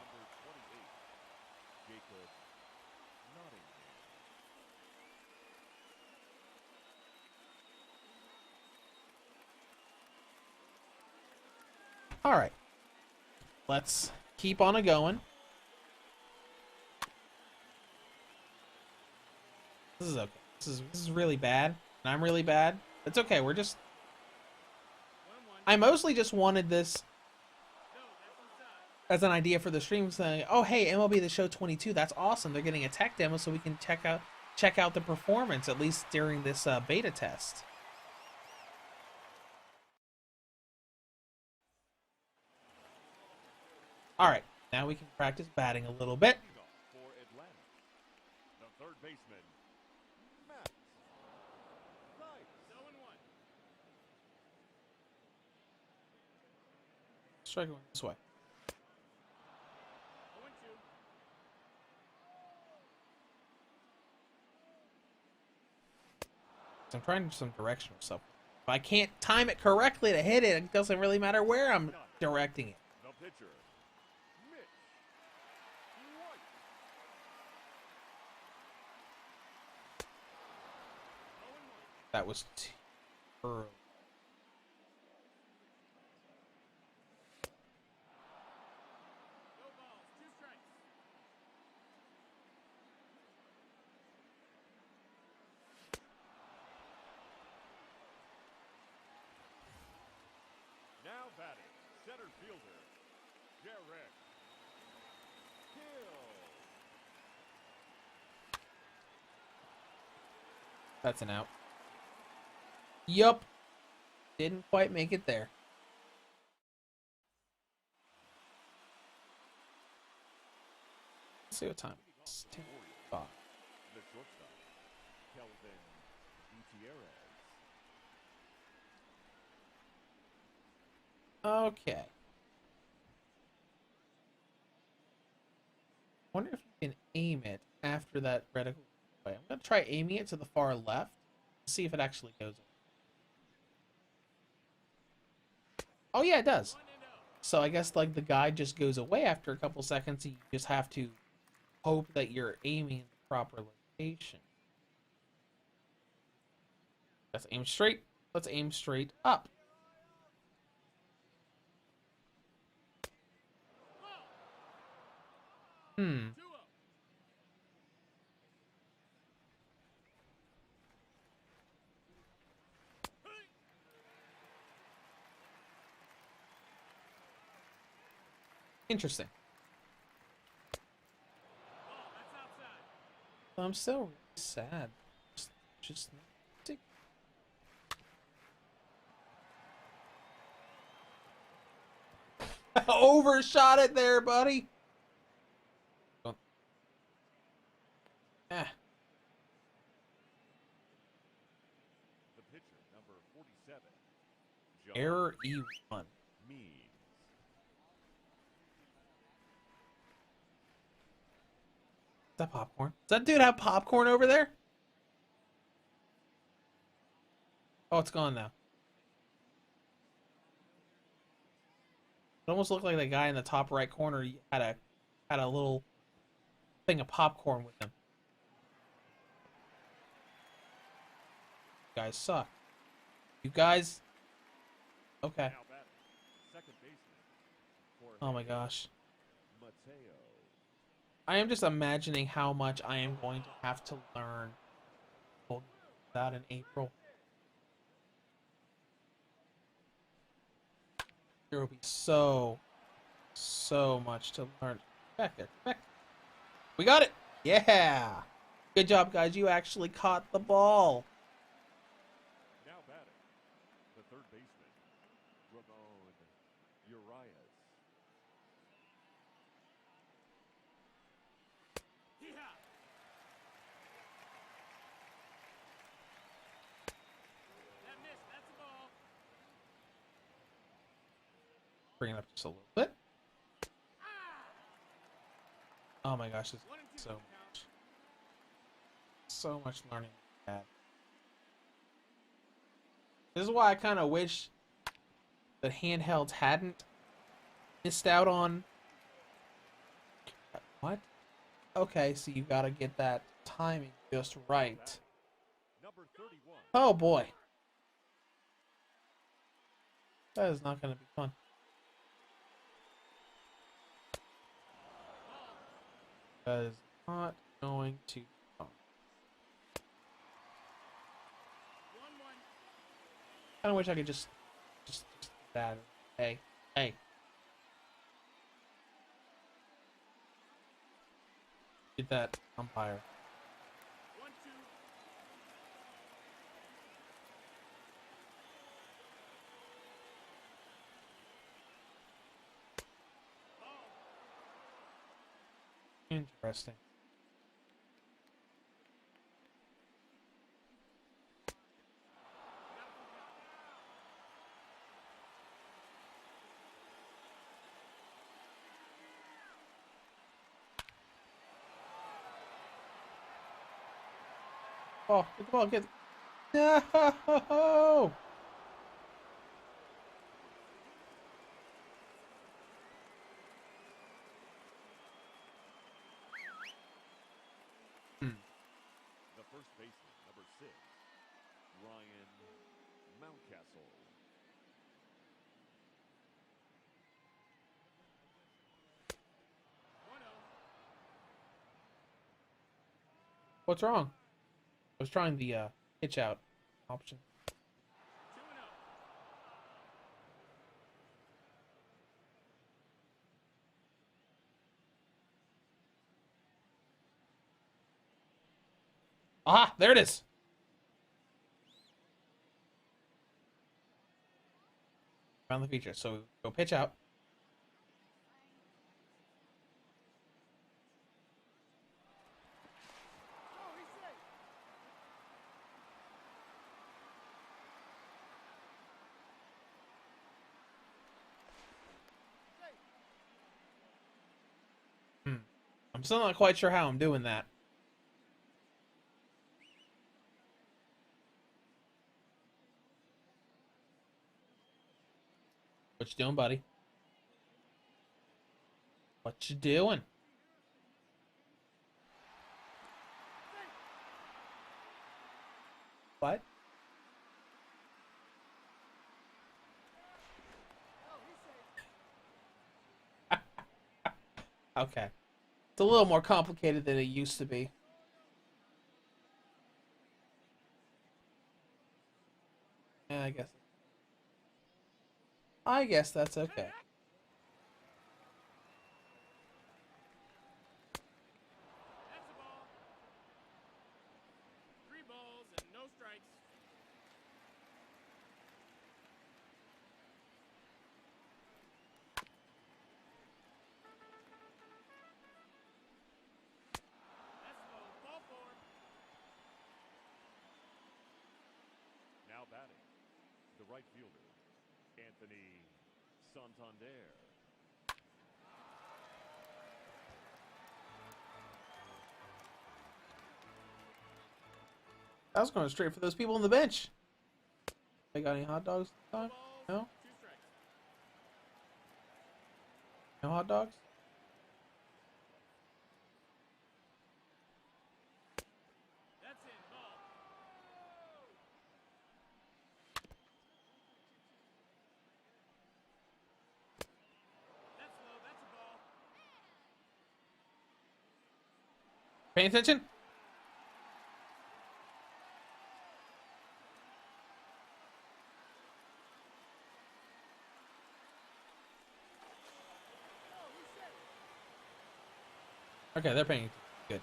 All right. Let's keep on a going. This is okay. This is really bad, and I'm really bad. It's okay. I mostly just wanted this as an idea for the stream, saying, "Oh, hey, MLB The Show 22. That's awesome. They're getting a tech demo, so we can check out the performance at least during this beta test." All right, now we can practice batting a little bit. For Atlanta, the third baseman, Matt. Nice. 0-1. Strike going this way. 0-2. I'm trying to do some directional stuff. If I can't time it correctly to hit it, it doesn't really matter where I'm directing it. The pitcher, Mitch White. That was too early. No balls, 2 strikes. Now batting, center fielder, Derek Hill. That's an out. Yup. Didn't quite make it there. Let's see what time it is. 10:05. The shortstop, Kelvin Gutierrez. Okay. Wonder if you can aim it after that reticle. I'm gonna try aiming it to the far left. See if it actually goes. Oh yeah, it does. So I guess like the guide just goes away after a couple seconds. You just have to hope that you're aiming in the proper location. Let's aim straight. Let's aim straight up. Hmm. Interesting. I'm still really sad. Just overshot it there, buddy. Ah. The pitcher, number 47, Error E1. Means. Is that popcorn? Does that dude have popcorn over there? Oh, it's gone now. It almost looked like the guy in the top right corner had a little thing of popcorn with him. You guys suck. You guys. Okay. Now batting, second baseman, Oh my gosh. Mateo. I am just imagining how much I am going to have to learn that in April. There will be so much to learn. Back there. Back. We got it. Yeah. Good job, guys. You actually caught the ball. Now batting, the third baseman, Ramon Urias. That missed, that's a ball. Bring it up just a little bit. Oh my gosh, this is so much learning. This is why I kind of wish that handhelds hadn't missed out on. What? Okay, so you gotta get that timing just right. Number 31. Oh boy. That is not gonna be fun. That is not going to be fun. I kinda wish I could just that. Hey. Get that umpire. 1-2. Interesting. Oh, get the ball, get... No! The first baseman, number 6, Ryan Mountcastle. What's wrong? I was trying the pitch out option. Aha! There it is! Found the feature. So go pitch out. I'm still not quite sure how I'm doing that. What you doing, buddy? What you doing? What? Okay. It's a little more complicated than it used to be. Yeah, I guess that's okay. That's the ball. 3 balls and no strikes. That's low. Ball 4. Now batting, the right fielder, Anthony Santander. I was going straight for those people on the bench. They got any hot dogs? No? 2 strikes. No hot dogs? That's in. Ball. That's low. That's a ball. Paying attention? Okay, they're paying. Good.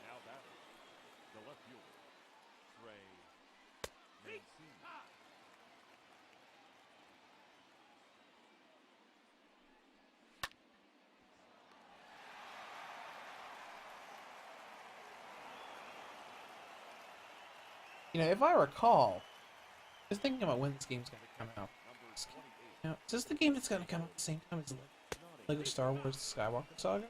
Now batting, the left fielder, Trey Mancini. You know, if I recall, just thinking about when this game's going to come out. Number 28, You know, is this the game that's going to come out at the same time as Lego Star Wars: The Skywalker Saga?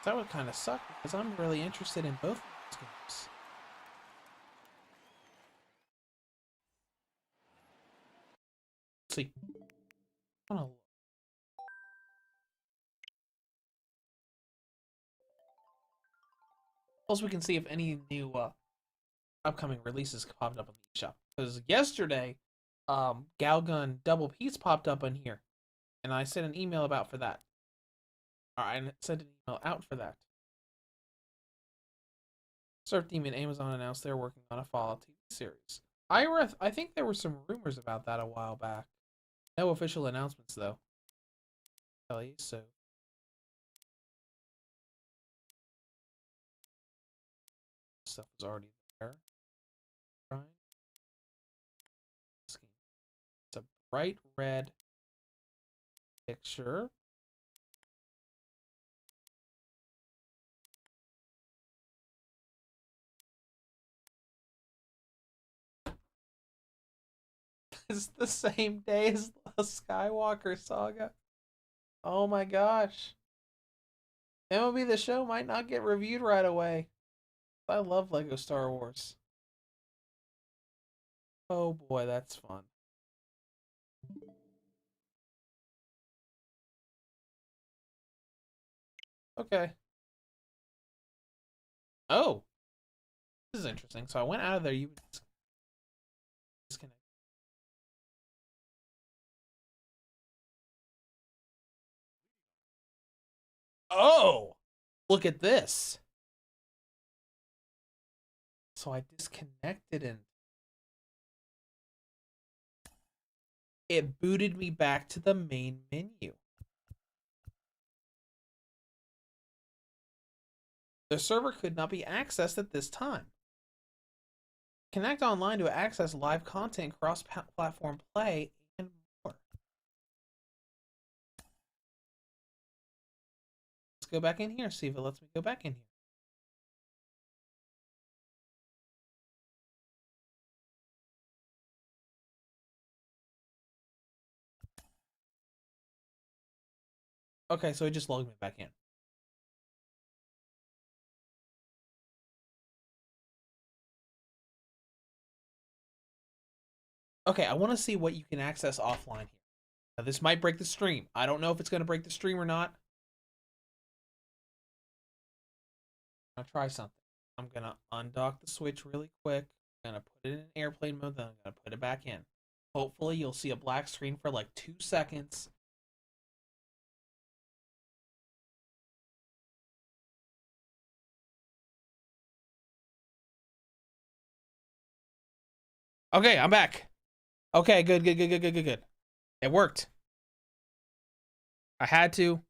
That would kind of suck because I'm really interested in both of these games. Let's see. I wanna look. Also, we can see if any new upcoming releases popped up on the shop. Because yesterday, Galgun Double Piece popped up on here, and I sent an email about for that. I sent an email out for that. Surf Demon Amazon announced they're working on a Fallout TV series. I think there were some rumors about that a while back. No official announcements though. Tell you so. stuff is already there. Right. It's a bright red picture. It's the same day as the Skywalker saga. Oh my gosh. MLB The Show might not get reviewed right away. I love Lego Star Wars. Oh boy, that's fun. Okay. Oh, this is interesting. So I went out of there. You disconnect. Oh, look at this. So I disconnected and it booted me back to the main menu. The server could not be accessed at this time. Connect online to access live content, cross-platform play, and more. Let's go back in here, see if it lets me go back in here. Okay, so it just logged me back in. Okay, I want to see what you can access offline here. Now, this might break the stream. I don't know if it's going to break the stream or not. I'll try something. I'm going to undock the Switch really quick. I'm going to put it in airplane mode, then I'm going to put it back in. Hopefully, you'll see a black screen for like 2 seconds. Okay, I'm back. Okay, good. It worked. I had to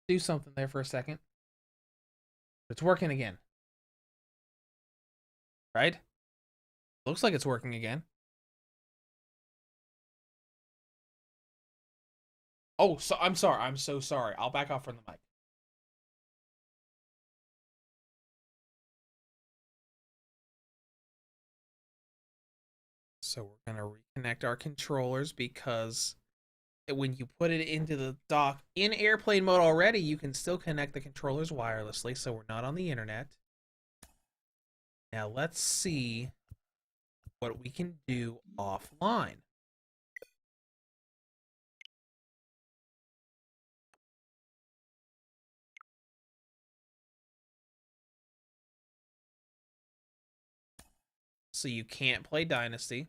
do something there for a second. It's working again. Right? Looks like it's working again. Oh, so I'm sorry. I'm so sorry. I'll back off from the mic. So we're going to reconnect our controllers because when you put it into the dock in airplane mode already, you can still connect the controllers wirelessly, so we're not on the internet. Now let's see what we can do offline. So you can't play Dynasty.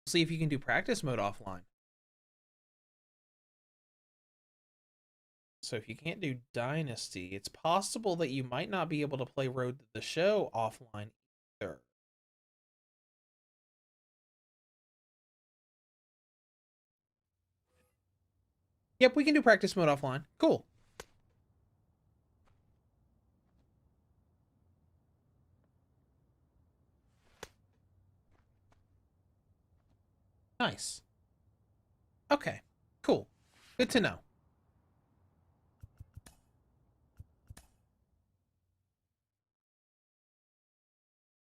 See if you can do practice mode offline. So if you can't do Dynasty, it's possible that you might not be able to play Road to the Show offline either. Yep, we can do practice mode offline. Cool. Nice. Okay, cool. Good to know.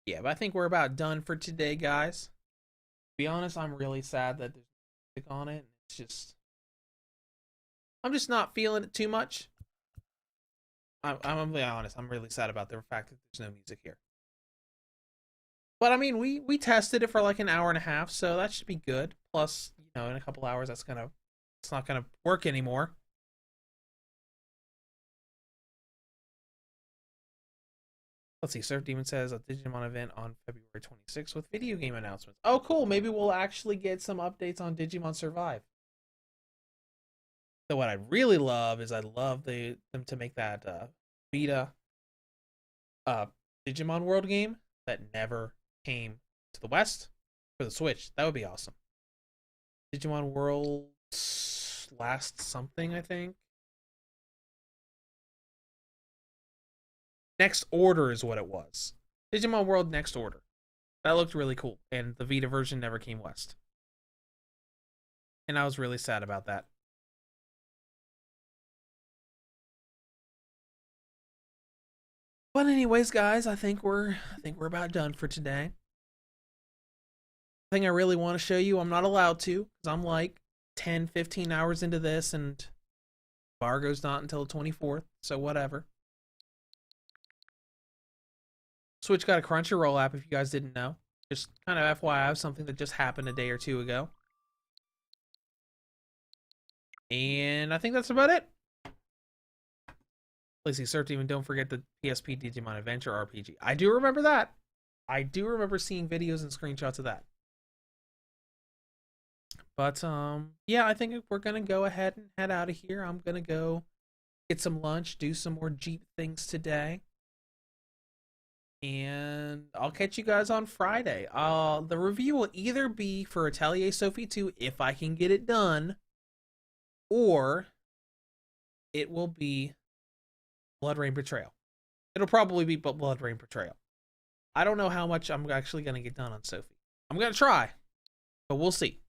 Yeah, but I think we're about done for today, guys. To be honest, I'm really sad that there's music on it. It's just, I'm just not feeling it too much. I'm gonna be honest. I'm really sad about the fact that there's no music here. But I mean, we tested it for like an hour and a half, so that should be good. Plus, you know, in a couple hours, it's not gonna work anymore. Let's see. Surf Demon says a Digimon event on February 26th with video game announcements. Oh, cool. Maybe we'll actually get some updates on Digimon Survive. So what I really love is I love them to make that Vita uh Digimon World game that never came to the West for the Switch. That would be awesome. Digimon World last something, I think. Next Order is what it was. Digimon World Next Order. That looked really cool, and the Vita version never came west. And I was really sad about that. But anyways, guys, I think we're about done for today. Thing I really want to show you, I'm not allowed to, because I'm like 10, 15 hours into this, and Fargo's not until the 24th, so whatever. Switch got a Crunchyroll app, if you guys didn't know. Just kind of FYI, something that just happened a day or two ago. And I think that's about it. Lacey Surf even don't forget the PSP Digimon Adventure RPG. I do remember that. I do remember seeing videos and screenshots of that. But yeah, I think we're gonna go ahead and head out of here. I'm gonna go get some lunch, do some more Jeep things today. And I'll catch you guys on Friday. The review will either be for Atelier Sophie 2 if I can get it done, or it will be Blood Rain Betrayal. It'll probably be Blood Rain Betrayal. I don't know how much I'm actually going to get done on Sophie. I'm going to try, but we'll see.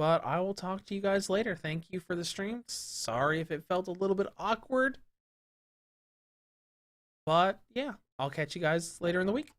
But I will talk to you guys later. Thank you for the stream. Sorry if it felt a little bit awkward. But yeah, I'll catch you guys later in the week.